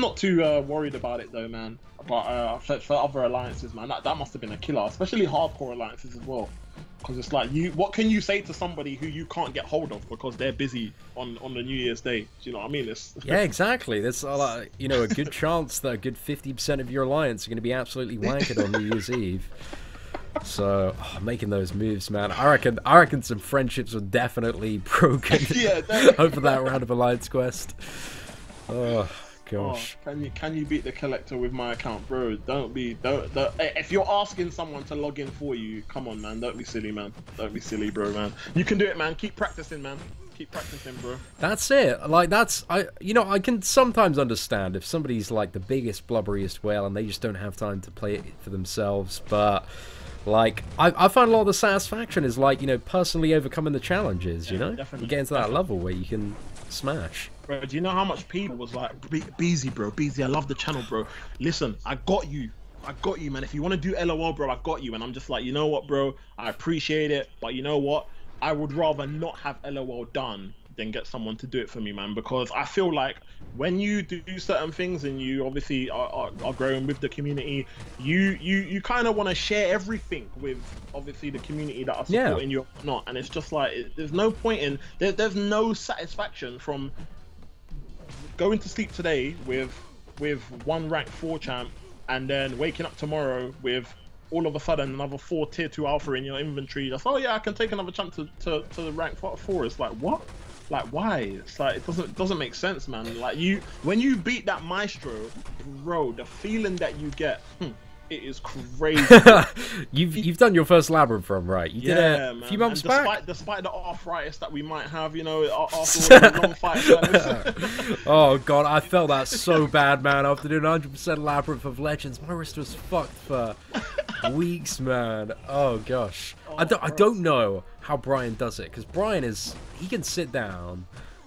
not too worried about it though, man. But for other alliances, man, that must have been a killer, especially hardcore alliances as well. Because it's like, what can you say to somebody who you can't get hold of because they're busy on the New Year's Day? Do you know what I mean? Yeah, exactly. There's a good chance that a good 50% of your alliance are going to be absolutely wankered on New Year's Eve. So making those moves, man, I reckon some friendships were definitely broken over that round of Alliance Quest. Oh gosh. Oh, can you beat the collector with my account, bro? Don't if you're asking someone to log in for you, come on, man, don't be silly, man. Don't be silly, bro, man. You can do it, man. Keep practicing, man. Keep practicing, bro. That's it. Like, I can sometimes understand if somebody's like the biggest blubberiest whale and they just don't have time to play it for themselves, but like, I find a lot of the satisfaction is like, personally overcoming the challenges, you get into that level where you can smash. Bro, do you know how much people was like, Beezy, bro, Beezy, I love the channel, bro. Listen, I got you, man. If you want to do LOL, bro, I got you. And I'm just like, you know what, bro, I appreciate it, but you know what, I would rather not have LOL done than get someone to do it for me, man, because I feel like when you do certain things and you obviously are growing with the community, you kind of want to share everything with obviously the community that are supporting you or not. And it's just like, there's no point in there's no satisfaction from going to sleep today with one rank 4 champ and then waking up tomorrow with all of a sudden another 4 tier 2 alpha in your inventory. That's, oh yeah, I can take another champ to the rank 4. It's like, what? Like, why? It's like, it doesn't make sense, man. Like, when you beat that maestro, bro, the feeling that you get, it is crazy. You've done your first labyrinth run, right? You did it a few months back. Despite the arthritis that we might have, after all the long fights. Oh god, I felt that so bad, man. After doing 100% labyrinth of legends, my wrist was fucked for weeks, man. Oh gosh, I don't know how Brian does it, because Brian he can sit down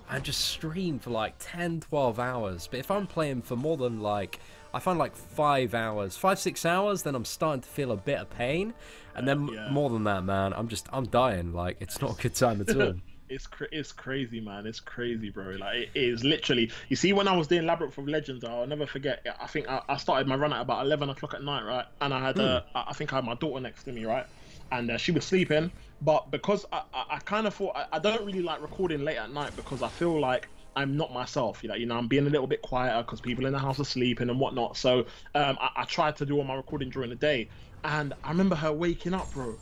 and just stream for like 10-12 hours, but if I'm playing for more than like, I find like 5-6 hours, then I'm starting to feel a bit of pain, and then more than that, man, I'm dying. Like, it's not a good time at all. It's crazy, man. It's crazy, bro. Like, it is literally. You see, when I was doing Labyrinth of Legends, I'll never forget. I think I started my run at about 11 o'clock at night, right? And I had I think I had my daughter next to me, right? And she was sleeping, but because I kind of thought I don't really like recording late at night because I feel like I'm not myself, I'm being a little bit quieter because people in the house are sleeping and whatnot. So I tried to do all my recording during the day, and I remember her waking up, bro.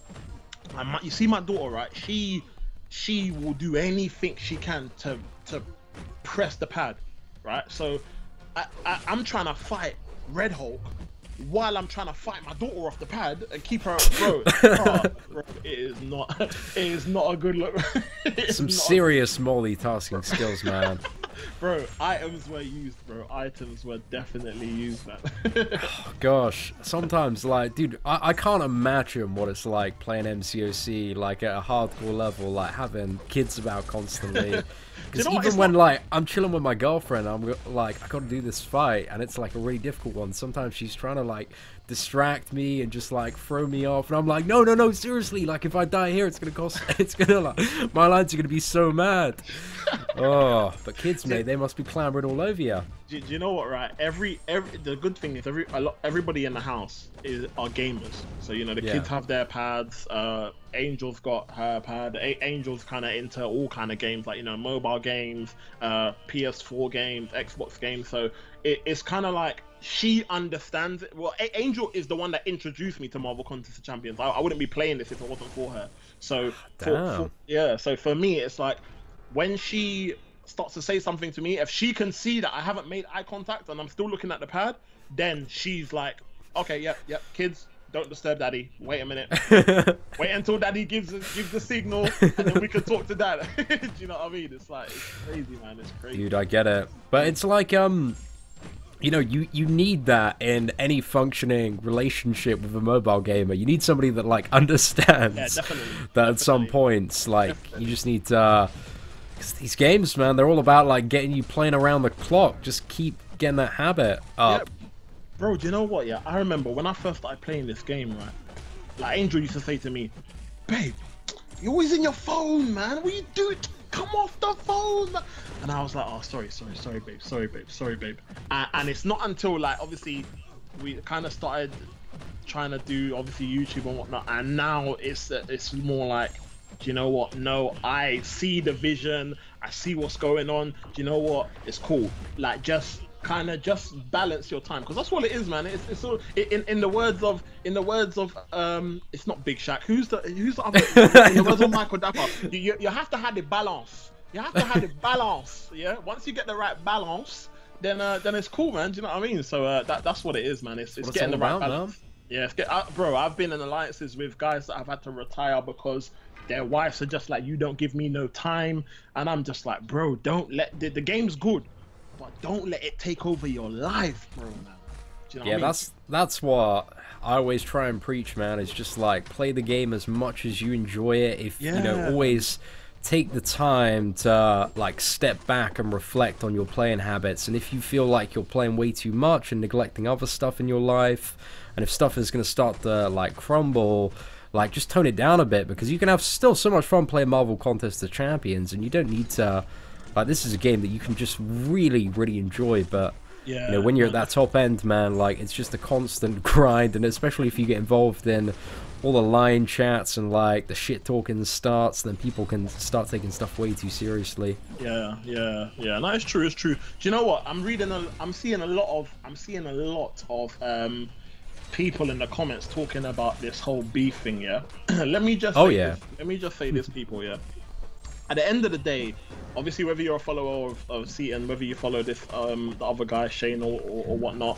You see my daughter, right? She will do anything she can to press the pad, right? So I'm trying to fight Red Hulk while I'm trying to fight my daughter off the pad and keep her, bro. Bro, it is not a good look. Some serious multitasking skills, man. Bro, items were used, bro. Items were definitely used, man. Oh, gosh, sometimes, like, dude, I can't imagine what it's like playing MCOC, like, at a hardcore level, like, having kids about constantly. Because even when, like, I'm chilling with my girlfriend, I'm like, I gotta do this fight, and it's, like, a really difficult one. Sometimes she's trying to, like, distract me and just, like, throw me off, and I'm like, no, seriously, like, if I die here, like, my lines are gonna be so mad. Oh, but kids, mate, they must be clambering all over you. Do you know what, right? The good thing is everybody in the house are gamers. So, the kids have their pads. Angel's got her pad. Angel's kind of into all kind of games, like, mobile games, PS4 games, Xbox games. So it's kind of like she understands it. Well, Angel is the one that introduced me to Marvel Contest of Champions. I wouldn't be playing this if it wasn't for her. So so for me, it's like when she starts to say something to me, if she can see that I haven't made eye contact and I'm still looking at the pad, then she's like Okay, yep. Kids, don't disturb daddy. Wait a minute. Wait until daddy gives the signal, and then we can talk to dad. Do you know what I mean? It's like, it's crazy, man. It's crazy. Dude, I get it. But it's like, you know, you need that in any functioning relationship with a mobile gamer. You need somebody that, like, understands that at some points, like, you just need to... Because these games, man, they're all about, like, getting you playing around the clock. Just keep getting that habit up. Yeah. Bro, do you know what, yeah? I remember when I first started playing this game, right? Like, Angel used to say to me, babe, you're always in your phone, man. What are you doing? Come off the phone, man. And I was like, oh, sorry, babe. And it's not until, like, obviously, we kind of started trying to do, obviously, YouTube and whatnot. And now it's more like, do you know what? No, I see the vision. I see what's going on. Do you know what? It's cool. Like, just balance your time, because that's what it is, man. It's all in the words of it's not Big Shaq. Who's the other? In the words of Michael Dapper, you have to have the balance. You have to have the balance. Yeah. Once you get the right balance, then it's cool, man. Do you know what I mean? So that's what it is, man. It's getting the right balance. Man. Yeah. Bro, I've been in alliances with guys that have had to retire because their wives are just like, you don't give me no time, and I'm just like, bro, don't let the game's good, but don't let it take over your life, bro, man. Do you know what I mean? That's what I always try and preach, man. It's just like, play the game as much as you enjoy it. If you know, always take the time to like step back and reflect on your playing habits. And if you feel like you're playing way too much and neglecting other stuff in your life, and if stuff is going to start to like crumble, like just tone it down a bit, because you can have still so much fun playing Marvel Contest of Champions, and you don't need to. Like, this is a game that you can just really, really enjoy, but, you know, when you're at that top end, man, like, it's just a constant grind, and especially if you get involved in all the line chats and, like, the shit-talking starts, then people can start taking stuff way too seriously. Yeah, no, it's true. Do you know what? I'm seeing a lot of people in the comments talking about this whole beef thing, yeah? Let me just say this, people, yeah? At the end of the day, obviously, whether you're a follower of Seatin, whether you follow this the other guy Shane or whatnot,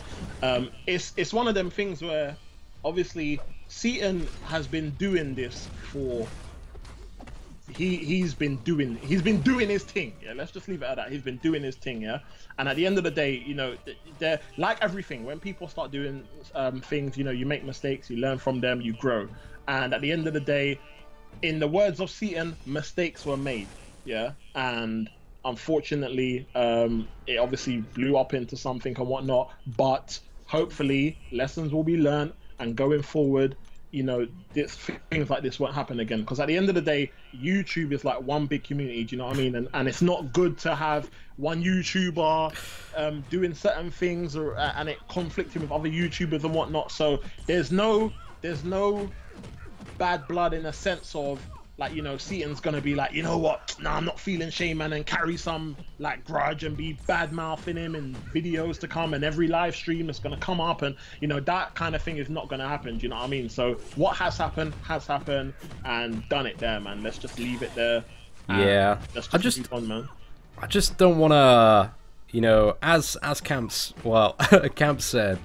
it's one of them things where obviously Seatin has been doing this for he's been doing his thing. Yeah, let's just leave it at that. He's been doing his thing. Yeah, and at the end of the day, you know, they're like everything. When people start doing things, you know, you make mistakes, you learn from them, you grow. And at the end of the day, in the words of Seatin, mistakes were made, yeah, and unfortunately, it obviously blew up into something and whatnot. But hopefully, lessons will be learned, and going forward, you know, things like this won't happen again. Because at the end of the day, YouTube is like one big community. Do you know what I mean? And it's not good to have one YouTuber doing certain things and it conflicting with other YouTubers and whatnot. So there's no bad blood in a sense of, like, you know, Seatin's gonna be like, you know what, nah, I'm not feeling shame, man, and carry some like grudge and be bad mouthing him in videos to come and every live stream that's gonna come up, and you know, that kind of thing is not gonna happen. Do you know what I mean? So what has happened and done it there, man. Let's just leave it there. Yeah, I just don't want to, you know, as Camp said,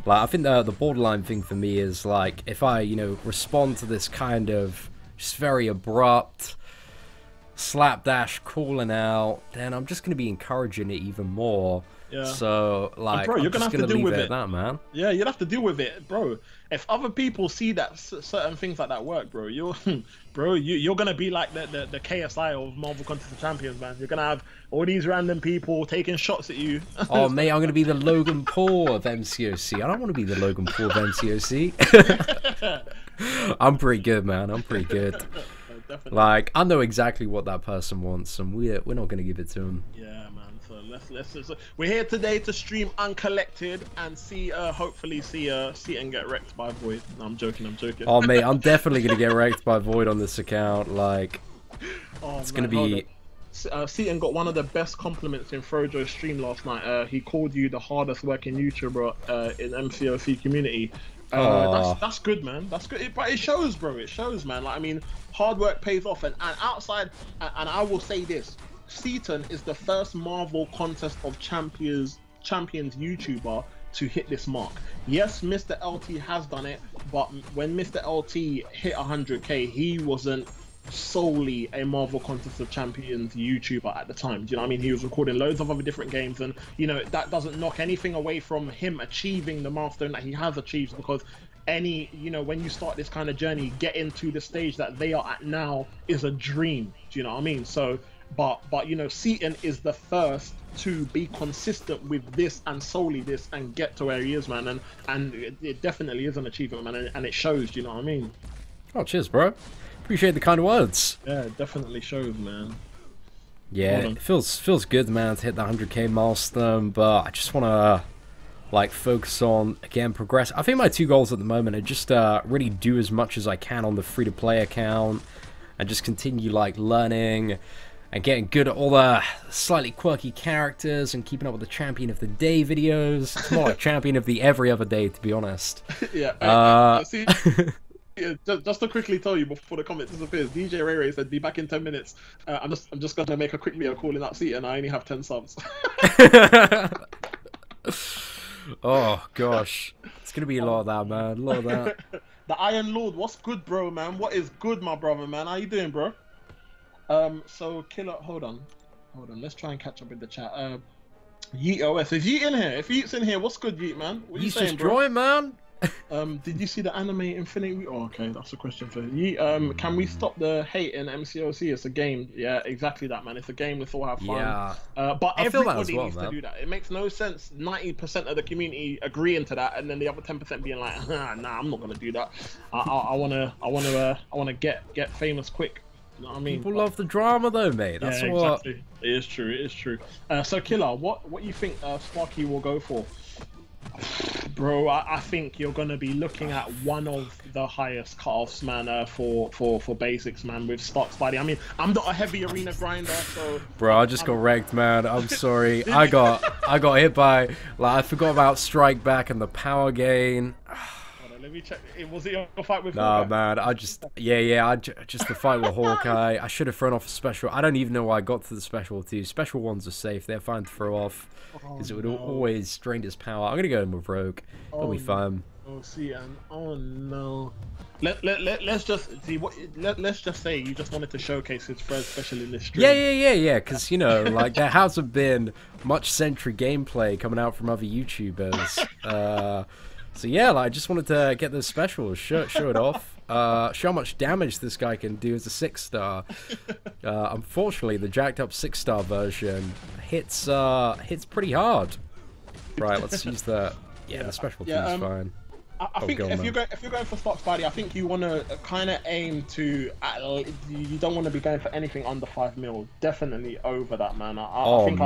like, I think the borderline thing for me is, like, if I, you know, respond to this kind of just very abrupt, slapdash calling out, then I'm just going to be encouraging it even more. Yeah. So, like, bro, you're gonna have to deal with it. That, man. Yeah, you'll have to deal with it, bro. If other people see that certain things like that work, bro, you're gonna be like the KSI of Marvel Contest of Champions, man. You're gonna have all these random people taking shots at you. Oh, mate, I'm gonna be the Logan Paul of MCOC. I don't want to be the Logan Paul of MCOC. I'm pretty good, man. I'm pretty good. Definitely. Like, I know exactly what that person wants, and we're not gonna give it to him. Yeah, man. So let's we're here today to stream Uncollected and see hopefully see Seatin get wrecked by Void. No, I'm joking. Oh, mate, I'm definitely gonna get wrecked by Void on this account. Like, it's gonna be. Seatin got one of the best compliments in Frojo's stream last night. He called you the hardest working YouTuber in MCOC community. That's good, man. That's good. But it shows, bro. It shows, man. Like, I mean, hard work pays off. And outside, and I will say this: Seatin is the first Marvel Contest of Champions YouTuber to hit this mark. Yes, Mr. LT has done it, but when Mr. LT hit 100k, he wasn't solely a Marvel Contest of Champions YouTuber at the time. Do you know what I mean? He was recording loads of other different games, and you know, that doesn't knock anything away from him achieving the milestone that he has achieved, because you know, when you start this kind of journey, getting to the stage that they are at now is a dream. Do you know what I mean? So but you know, Seatin is the first to be consistent with this and solely this and get to where he is, man, and it definitely is an achievement, man, and it shows. Do you know what I mean? Oh, cheers, bro. Appreciate the kind words. Yeah, it definitely shows, man. Yeah, it feels good, man, to hit the 100k milestone, but I just want to like focus on, again, progress. I think my 2 goals at the moment are just really do as much as I can on the free-to-play account and just continue like learning and getting good at all the slightly quirky characters and keeping up with the Champion of the Day videos. It's more like Champion of the Every Other Day, to be honest. Yeah. See, yeah, just to quickly tell you before the comment disappears, DJ Ray Ray said, "Be back in 10 minutes." I'm just gonna make a quick video calling out Seatin. I only have 10 subs. Oh gosh, it's gonna be a lot of that, man. A lot of that. The Iron Lord, what's good, bro, man? What is good, my brother, man? How you doing, bro? So Killer, hold on. Let's try and catch up with the chat. Yeet OS, is Yeet in here? If Yeet's in here, what's good, Yeet, man? What you saying, bro? Join, man. Did you see the anime Infinity? Oh, okay, that's a question for you. Can we stop the hate in MCOC? It's a game. Yeah, exactly that, man. It's a game. Let's all have fun. Yeah. But I everybody well, needs man. to do that. It makes no sense 90% of the community agreeing to that, and then the other 10% being like, nah, I'm not gonna do that. I wanna get famous quick. You know what I mean? People love the drama, though, mate. That's yeah, what. Exactly. It is true. It is true. So Killer, what you think Sparky will go for? Bro, I think you're going to be looking at one of the highest cutoffs, man, for basics, man, with Stark Spidey. I mean, I'm not a heavy arena grinder, so... Bro, I just got wrecked, man. I'm sorry. I got hit by... Like, I forgot about Strike Back and the power gain. Hold on, let me check. Was it your fight with Nah, Hawkeye? man, I just... Yeah, just the fight with Hawkeye. I should have thrown off a special. I don't even know why I got to the special, too. Special ones are safe. They're fine to throw off. Because it would always drain his power. I'm gonna go in with Rogue. It'll be fun. Oh, see, oh no. Let's just see what. Let's just say you just wanted to showcase his first special in this stream. Yeah. Because you know, like there hasn't been much Sentry gameplay coming out from other YouTubers. So yeah, like, I just wanted to get those specials, show it off. Show how much damage this guy can do as a 6-star. Unfortunately, the jacked up 6-star version hits pretty hard. Right, let's use the the special is fine. I think if you're going for Stark Spidey, I think you want to kind of aim to. You don't want to be going for anything under 5 mil. Definitely over that, man.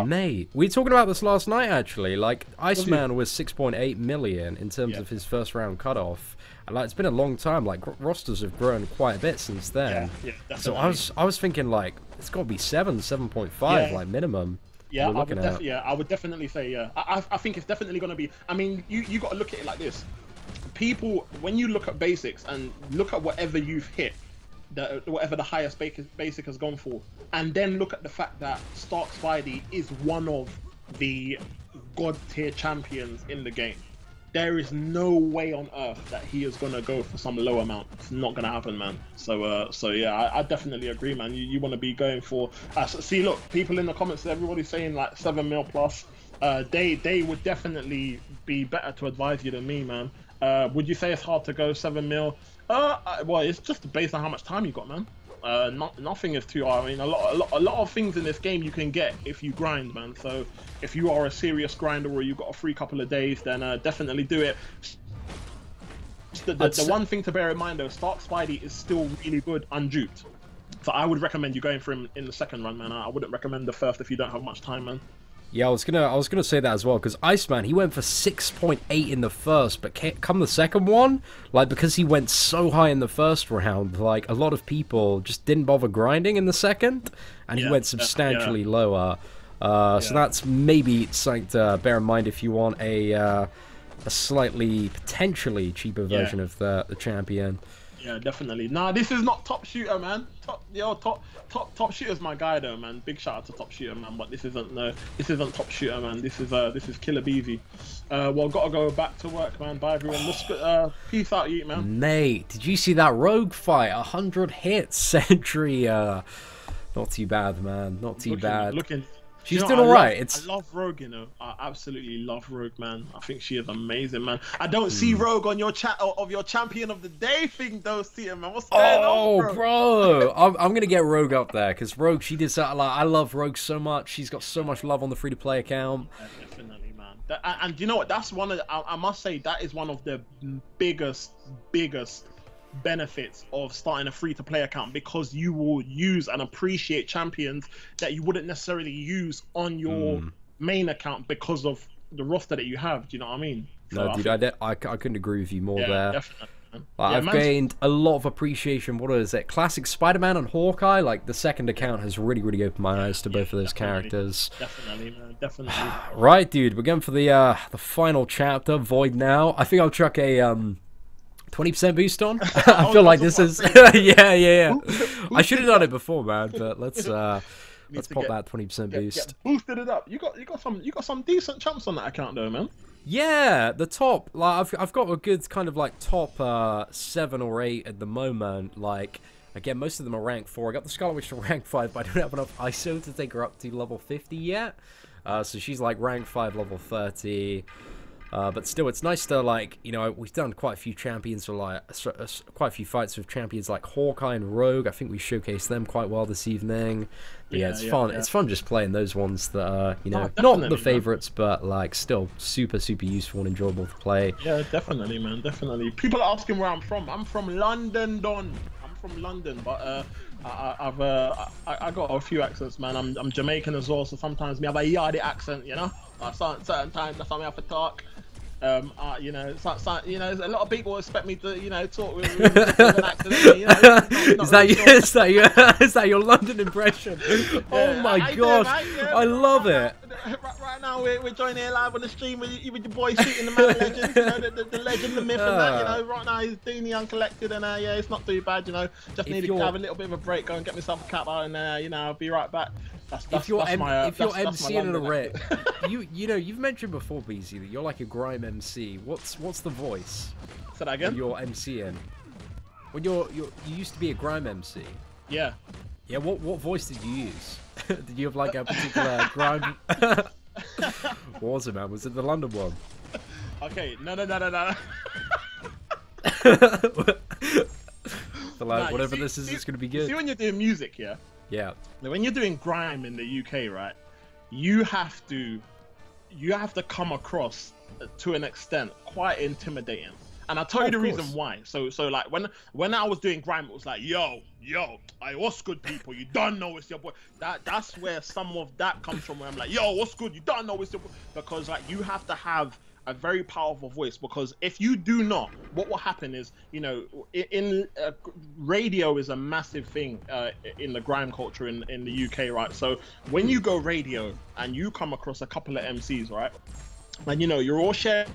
Mate, we were talking about this last night actually. Like Iceman was 6.8 million in terms of his first round cutoff. And like it's been a long time. Like rosters have grown quite a bit since then. Yeah, so I was thinking like it's got to be 7.5 like minimum. Yeah, I would definitely say yeah. I think it's definitely going to be. I mean, you got to look at it like this. People, when you look at basics and look at whatever you've hit, whatever the highest basic has gone for, and then look at the fact that Stark Spidey is one of the god tier champions in the game. There is no way on earth that he is gonna go for some low amount. It's not gonna happen, man. So yeah, I definitely agree, man. You want to be going for. See, look, people in the comments, everybody's saying like 7 mil plus. They would definitely be better to advise you than me, man. Would you say it's hard to go 7 mil? Well, it's just based on how much time you got, man. Nothing is too hard. I mean, a lot of things in this game you can get if you grind, man. So if you are a serious grinder or you've got a free couple of days, then definitely do it. The one thing to bear in mind though, Stark Spidey is still really good unduped. So I would recommend you going for him in the second run, man. I wouldn't recommend the first if you don't have much time, man. Yeah, I was gonna say that as well, because Iceman, he went for 6.8 in the first, but come the second one, like, because he went so high in the first round, like, a lot of people just didn't bother grinding in the second, and he went substantially lower. So that's maybe something to bear in mind if you want a slightly, potentially cheaper version of the champion. Yeah, definitely. Nah, this is not Top Shooter, man. Top Shooter's my guy though, man. Big shout out to Top Shooter, man. But this isn't Top Shooter, man. This is Killer Beezy. Well, gotta go back to work, man. Bye everyone. Peace out, Yeet, man. Mate, did you see that Rogue fight? 100 hits, Sentry. Not too bad, man. Not too bad. She's doing alright. I love Rogue, you know. I absolutely love Rogue, man. I think she is amazing, man. I don't see Rogue on your chat of your champion of the day thing, though, Seatin, man. What's going on, bro? I'm gonna get Rogue up there because Rogue, she did something like I love Rogue so much. She's got so much love on the free-to-play account. Yeah, definitely, man. And you know what? That's one of I must say that is one of the biggest benefits of starting a free-to-play account, because you will use and appreciate champions that you wouldn't necessarily use on your main account because of the roster that you have. Do you know what I mean? No, dude, I couldn't agree with you more there. Definitely. I've gained a lot of appreciation. What is it? Classic Spider-Man and Hawkeye. Like the second account has really opened my eyes to both of those characters. Definitely, man. Definitely. Right, dude. We're going for the final chapter. Void now. I think I'll chuck a 20% boost on. I feel like this is yeah. I should have done it before, man. But let's pop that 20% boost. Boosted it up. You got some decent champs on that account though, man. Yeah, the top, like I've got a good kind of like top 7 or 8 at the moment. Like again, most of them are rank 4. I got the Scarlet Witch to rank 5, but I don't have enough ISO to take her up to level 50 yet. So she's like rank 5, level 30. But still, it's nice to, like, you know, we've done quite a few champions, or like quite a few fights with champions like Hawkeye and Rogue. I think we showcased them quite well this evening. But yeah, it's fun. Yeah. It's fun just playing those ones that are, you know, not the favorites, but like still super useful and enjoyable to play. Yeah, definitely, man, definitely. People are asking where I'm from. I'm from London, Don. I'm from London, but I got a few accents, man. I'm Jamaican as well, so sometimes me have a Yardy accent, you know. Certain times that's how I have to talk. You know, a lot of people expect me to, you know, talk with an accent. You know, is that your London impression? Oh my gosh, I love it. Right now we're joining here live on the stream with your boy Seatin, the man legend, you know, the legend, the myth, and that. You know, right now he's Sentry Uncollected, and yeah, it's not too bad. You know, just need to have a little bit of a break, go and get myself a cap out, and you know, I'll be right back. If you're MCing in a rep, you know, you've mentioned before, Beezy, that you're like a grime MC. What's the voice? Say that again. When you're MCing. When you used to be a grime MC. Yeah. Yeah. What voice did you use? Did you have like a particular grime? What was it, man? Was it the London one? Okay. No. But like, whatever this is, it's gonna be good. See, when you're doing music, yeah. Yeah. Now, when you're doing grime in the UK, right, you have to come across to an extent quite intimidating. And I'll tell you the reason why. So like when I was doing grime, it was like, yo, what's good, people? You don't know it's your boy. That's where some of that comes from. Where I'm like, yo, what's good? You don't know it's your boy. Because like you have to have a very powerful voice, because if you do not, what will happen is, you know, in radio is a massive thing in the grime culture in the UK, right? So when you go radio and you come across a couple of MCs, right, and you know you're all sharing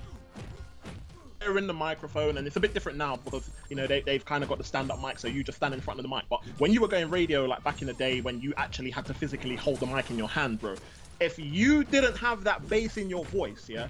the microphone, and it's a bit different now because, you know, they've kind of got the stand-up mic, so you just stand in front of the mic. But when you were going radio, like back in the day when you actually had to physically hold the mic in your hand, bro, if you didn't have that bass in your voice, yeah,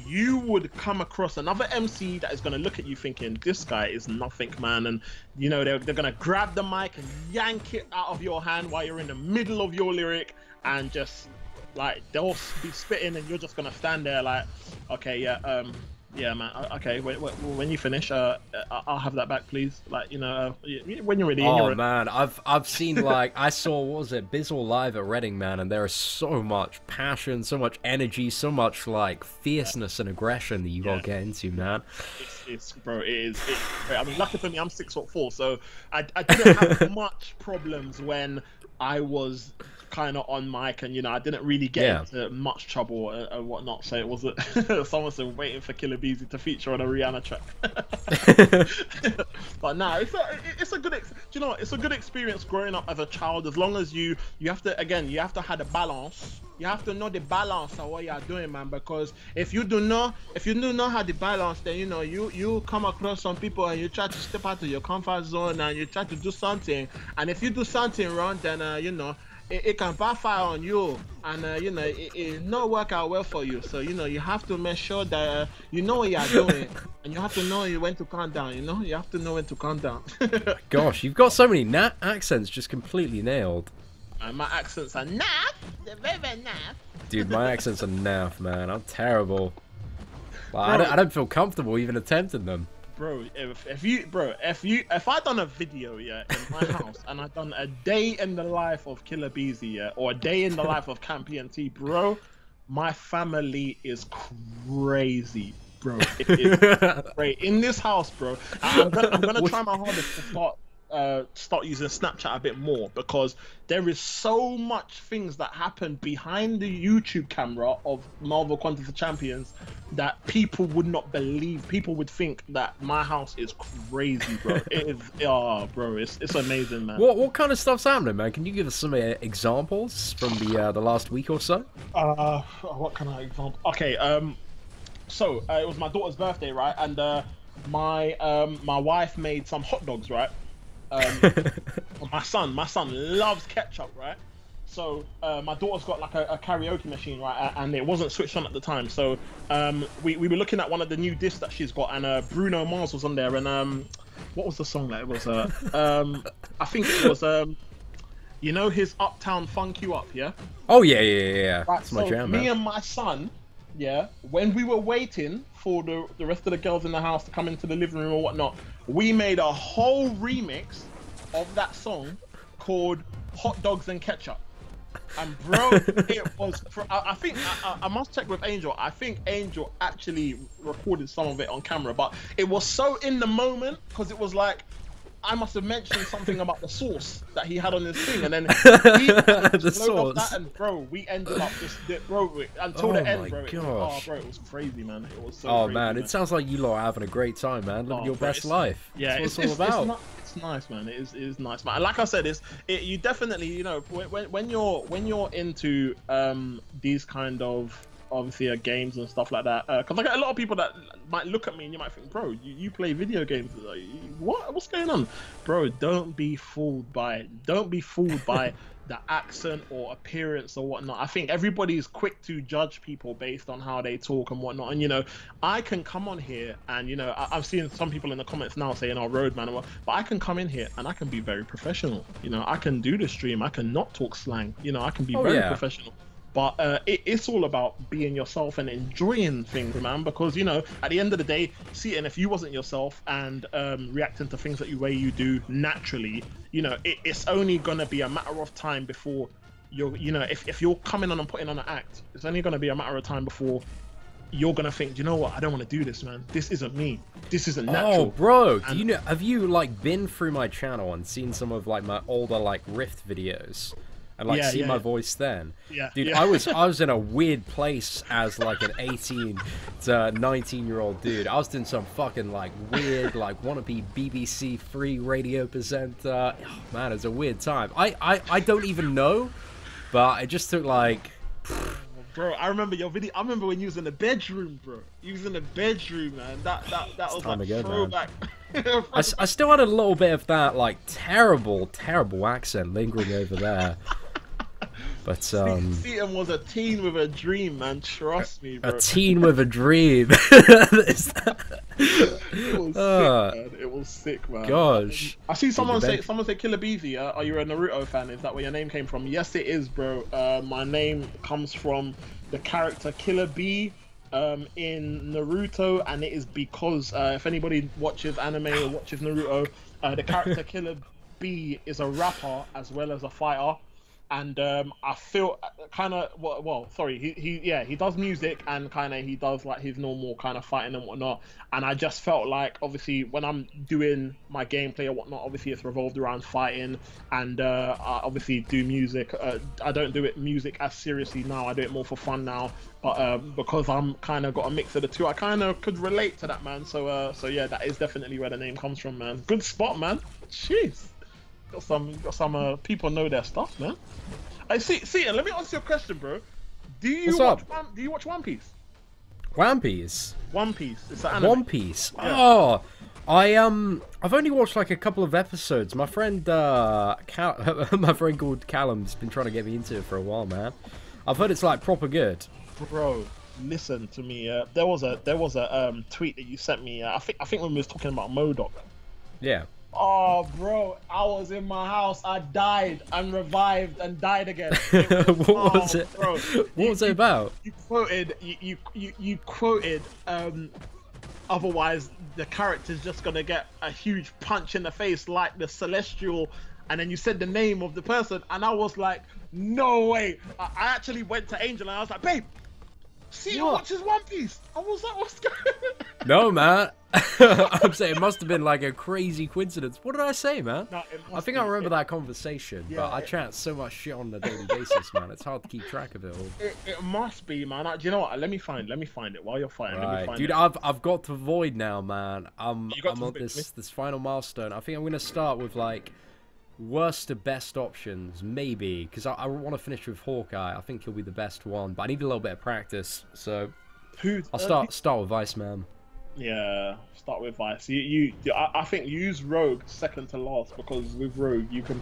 you would come across another MC that is going to look at you thinking, this guy is nothing, man. And, you know, they're going to grab the mic and yank it out of your hand while you're in the middle of your lyric, and just, like, they'll be spitting and you're just going to stand there like, okay, yeah, man. Okay, when you finish, I'll have that back, please. Like, you know, when you're ready. Oh man, I've seen, like, I saw, what was it, Bizzle live at Reading, man, and there is so much passion, so much energy, so much like fierceness and aggression that you gotta get into, man. Bro, it is. I mean, lucky for me, I'm 6'4", so I didn't have much problems when I was kind of on mic, and you know, I didn't really get into much trouble and whatnot. So it wasn't someone said waiting for Killer Beezy to feature on a Rihanna track. But nah, it's a good. Do you know what? It's a good experience growing up as a child, as long as you have to have a balance You have to know the balance of what you are doing, man. Because if you do not have the balance, then you come across some people and you try to step out of your comfort zone and you try to do something. And if you do something wrong, then it can backfire on you, and it not work out well for you. So you have to make sure that you know what you are doing, and you have to know when to calm down. You have to know when to calm down. Gosh, you've got so many accents just completely nailed. And my accents are naff. They're very naff. Dude, my accents are naff, man. I'm terrible. Like, I don't feel comfortable even attempting them. Bro, if I done a video, yeah, in my house, and I done a day in the life of Killer Beezy, yeah, or a day in the life of Camp PNT, bro, my family is crazy, bro. It is great in this house, bro. I'm gonna try my hardest to start using Snapchat a bit more, because there is so much things that happen behind the YouTube camera of Marvel Contest for Champions that people would not believe. People would think that my house is crazy, bro. It is, bro, it's amazing, man. What kind of stuff's happening, man? Can you give us some examples from the last week or so? What kind of example? Okay, so it was my daughter's birthday, right? And my wife made some hot dogs, right? My son loves ketchup, right? So my daughter's got like a karaoke machine, right? And it wasn't switched on at the time. So we were looking at one of the new discs that she's got, and Bruno Mars was on there. And what was the song that it was? I think it was his Uptown Funk You Up, yeah? Oh yeah. Right, that's my jam, man. Me and my son, yeah, when we were waiting for the rest of the girls in the house to come into the living room or whatnot, we made a whole remix of that song called Hot Dogs and Ketchup. And bro, it was, I think, I must check with Angel. I think Angel actually recorded some of it on camera, but it was so in the moment, because it was like, I must have mentioned something about the sauce that he had on his thing, and then he the sauce. That, and bro, we ended up just until the end, bro. It was crazy, man. It was so crazy, man, it sounds like you lot are having a great time, man. Living your best life. Yeah, that's what it's all about. It's nice, man. It is nice, man. Like I said, you definitely, when you're into these kind of obviously games and stuff like that, because I get a lot of people that might look at me and you might think, bro, you play video games, like, what's going on, bro? Don't be fooled by it. Don't be fooled by the accent or appearance or whatnot. I think everybody's quick to judge people based on how they talk and whatnot, and I can come on here and I've seen some people in the comments now saying, oh, Roadman, but I can come in here and I can be very professional. I can do the stream, I can not talk slang, I can be very professional. But it's all about being yourself and enjoying things, man, because, at the end of the day, Seatin, if you wasn't yourself and reacting to things that way you do naturally, it's only going to be a matter of time before you're, if you're coming on and putting on an act, it's only going to be a matter of time before you're going to think, you know what, I don't want to do this, man. This isn't me. This isn't natural. Oh, bro, have you, been through my channel and seen some of, my older, Rift videos? And see my voice then. Yeah, dude, I was in a weird place as an 18 to 19-year-old dude. I was doing some fucking weird wannabe BBC free radio presenter. Oh, man, it's a weird time. I don't even know, but it just took Bro, I remember your video. I remember when you was in the bedroom, bro. You was in the bedroom, man. That was throwback. I still had a little bit of that terrible accent lingering over there. But Seatin was a teen with a dream, man. Trust me, bro. A teen with a dream. It was sick, man. It was sick, man. Gosh. I see someone say Killer Beezy. Are you a Naruto fan? Is that where your name came from? Yes, it is, bro. My name comes from the character Killer Bee in Naruto, and it is because if anybody watches anime or watches Naruto, the character Killer Bee is a rapper as well as a fighter. And I feel he does music and he does his normal kind of fighting and whatnot. And I just felt like, obviously, when I'm doing my gameplay or whatnot, obviously it's revolved around fighting, and I obviously do music. I don't do music as seriously now. I do it more for fun now. But because I'm kind of got a mix of the two, I kind of could relate to that, man. So yeah, that is definitely where the name comes from, man. Good spot, man. Jeez. Got some people know their stuff, man. I see, and let me ask you a question, bro. What's up? Do you watch One Piece? One Piece. One Piece. It's an anime. One Piece. Yeah. Oh, I've only watched like a couple of episodes. My friend, my friend called Callum's been trying to get me into it for a while, man. I've heard it's like proper good. Bro, listen to me. There was a tweet that you sent me. I think when we was talking about MODOK. Yeah. Oh, bro, I was in my house. I died and revived and died again. What was it? Bro, what was it about? You quoted. Otherwise, the character's just gonna get a huge punch in the face like the Celestial, and then you said the name of the person, and I was like, no way. I actually went to Angel and I was like, babe, Seatin watches One Piece. I was like, what's going on? No, man. I'm saying it must have been like a crazy coincidence. What did I say, man? No, I think I remember that conversation, Yeah, but I chat so much shit on a daily basis, man. It's hard to keep track of it all. It must be, man. Do you know what? Let me find it while you're fighting. Let me find dude, it. I've got to Void now, man. I'm You got to on Void, this final milestone. I think I'm gonna start with like worst to best options, maybe, because I want to finish with Hawkeye. I think he'll be the best one, but I need a little bit of practice, so I'll start with Vice, man. Yeah, start with Vice. I think use Rogue second to last, because with Rogue you can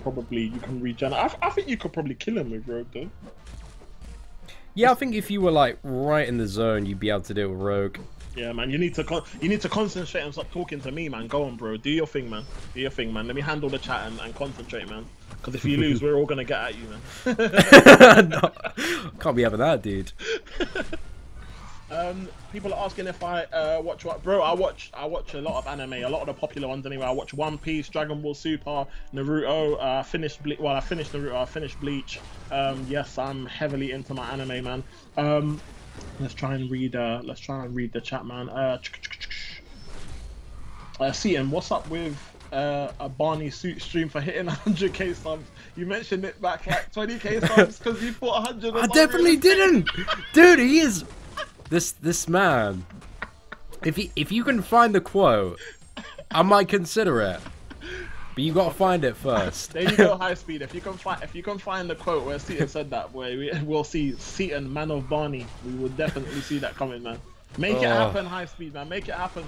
regen. I think you could probably kill him with Rogue though. Yeah, I think if you were like right in the zone, you'd be able to do it with Rogue. Yeah, man. You need to concentrate and stop talking to me, man. Go on, bro. Do your thing, man. Do your thing, man. Let me handle the chat and concentrate, man. Because if you lose, we're all gonna get at you, man. No, can't be having that, dude. People are asking if I watch what, bro. I watch a lot of anime, a lot of the popular ones anyway. I watch One Piece, Dragon Ball Super, Naruto. I finished Naruto. I finished Bleach. Yes, I'm heavily into my anime, man. Let's try and read the chat, man. Seatin, what's up with a Barney suit stream for hitting 100k subs? You mentioned it back like 20k subs because you thought 100. I definitely didn't, dude. He is this man. If you can find the quote, I might consider it. But you gotta find it first. There you go, High Speed. If you can find the quote where Seatin said that, where we'll see Seatin, man of Barney, we will definitely see that coming, man. Make it happen, High Speed, man. Make it happen,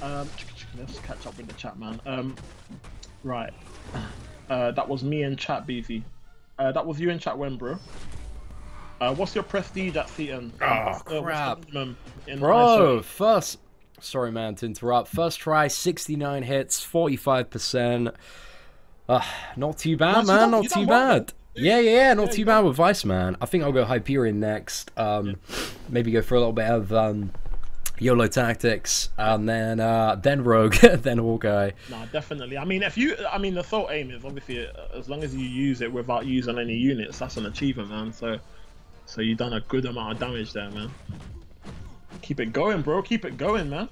man. Let's catch up with the chat, man. Right. That was me in chat, Beezy. That was you in chat when, bro? What's your prestige at Seatin? Oh, crap. Bro, first... Sorry, man, to interrupt. First try, 69 hits, 45%. Not too bad, man. Not too bad. Yeah, not too bad with Vice, man. I think I'll go Hyperion next. Maybe go for a little bit of YOLO tactics, and then Rogue, then Hawkeye. No, definitely. I mean, the thought aim is obviously as long as you use it without using any units, that's an achievement, man. So you've done a good amount of damage there, man. Keep it going, bro. Keep it going, man.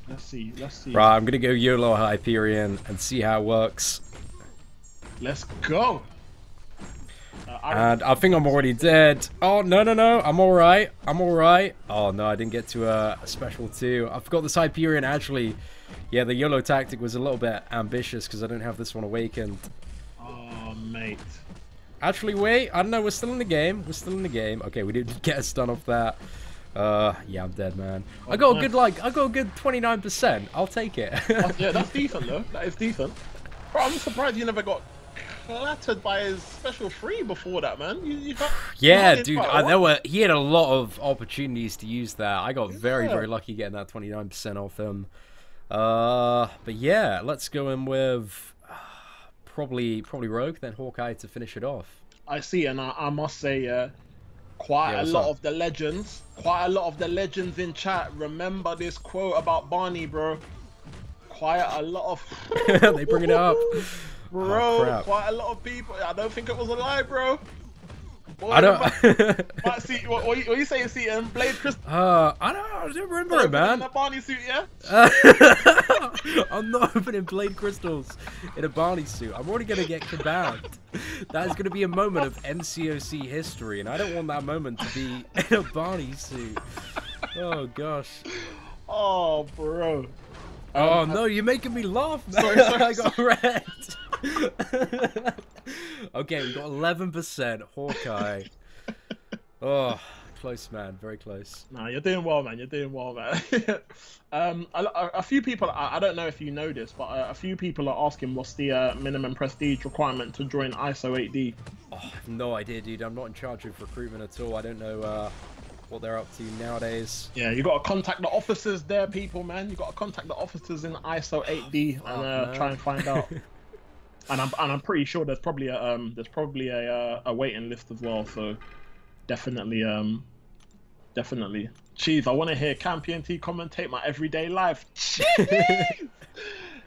Let's see. Right, I'm gonna go YOLO Hyperion and see how it works. Let's go. And I think I'm already dead. Oh, no. I'm alright. Oh, no, I didn't get to a special 2. I forgot this Hyperion actually. Yeah, the YOLO tactic was a little bit ambitious because I don't have this one awakened. Oh, mate. Actually, wait. I don't know. We're still in the game. Okay, we didn't get a stun off that. Yeah, I'm dead, man. Oh, I got a good 29%. I'll take it. Yeah, that's decent, though. That is decent. Bro, I'm surprised you never got clattered by his special 3 before that, man. Yeah, dude. He had a lot of opportunities to use that. I got very lucky getting that 29% off him. But yeah, let's go in with probably Rogue, then Hawkeye to finish it off. I see, and I must say, quite a lot of the legends in chat remember this quote about Barney, bro. Quite a lot of they bring it up, bro. Quite a lot of people. I don't think it was a lie, bro. Boy, I don't. See, what you saying, Seatin? Blade Crystal. I don't remember it, man. In a Barney suit, yeah. I'm not opening Blade Crystals in a Barney suit. I'm already gonna get kabanned. That is gonna be a moment of MCOC history, and I don't want that moment to be in a Barney suit. Oh gosh. Oh, bro. Oh no, you're making me laugh, man. Sorry. I got wrecked. Okay, we got 11%. Hawkeye. Oh, close, man. Very close. Nah, you're doing well, man. You're doing well, man. A few people, I don't know if you know this, but a few people are asking what's the minimum prestige requirement to join ISO 8D. Oh, I have no idea, dude. I'm not in charge of recruitment at all. I don't know what they're up to nowadays. Yeah, you got to contact the officers there, people, man. You got to contact the officers in ISO 8D and try and find out. And I'm pretty sure there's probably a waiting list as well. So definitely. Jeez, I want to hear Campion T commentate my everyday life. Jeez!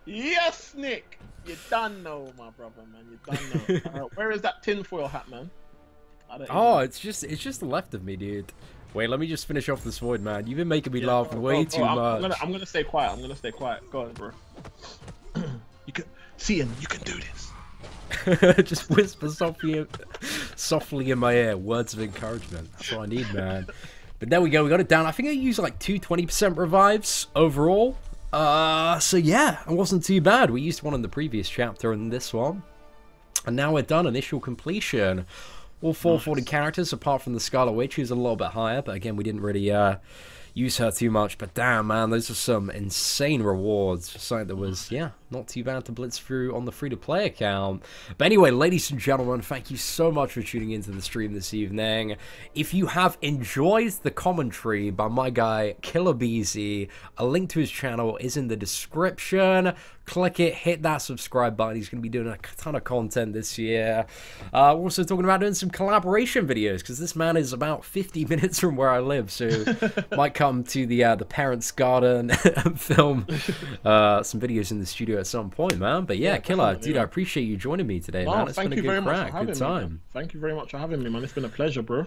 Yes, Nick. You done know, my brother, man. You done know. Where is that tinfoil hat, man? It's just left of me, dude. Wait, let me just finish off this void, man. You've been making me laugh way too much. I'm gonna stay quiet. I'm gonna stay quiet. Go on, bro. You can, Seatin, you can do this. Just whisper softly in my ear, words of encouragement. That's what I need, man. But there we go, we got it down. I think I used like 20% revives overall. So yeah, it wasn't too bad. We used one in the previous chapter and this one. And now we're done, initial completion. All 440 characters, apart from the Scarlet Witch, who's a little bit higher. But again, we didn't really use her too much. But damn, man, those are some insane rewards for something that was, yeah, not too bad to blitz through on the free-to-play account. But anyway, ladies and gentlemen, thank you so much for tuning into the stream this evening. If you have enjoyed the commentary by my guy, Killer Beezy, a link to his channel is in the description. Click it, hit that subscribe button. He's going to be doing a ton of content this year. We're also talking about doing some collaboration videos, because this man is about 50 minutes from where I live, so might come to the Parents' Garden and film some videos in the studio at some point, man. But yeah, Killer, dude, I appreciate you joining me today, man. It's been a good crack, good time. Thank you very much for having me, man. It's been a pleasure, bro.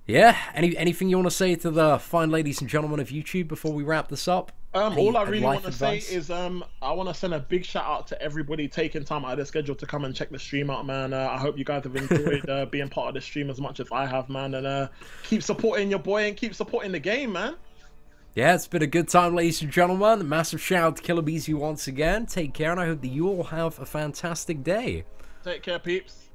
Yeah, anything you want to say to the fine ladies and gentlemen of YouTube before we wrap this up? All I really want to say is I want to send a big shout out to everybody taking time out of their schedule to come and check the stream out, man. I hope you guys have enjoyed being part of the stream as much as I have, man. And keep supporting your boy and keep supporting the game, man. Yeah, it's been a good time, ladies and gentlemen. A massive shout out to Killer Beezy once again. Take care, and I hope that you all have a fantastic day. Take care, peeps.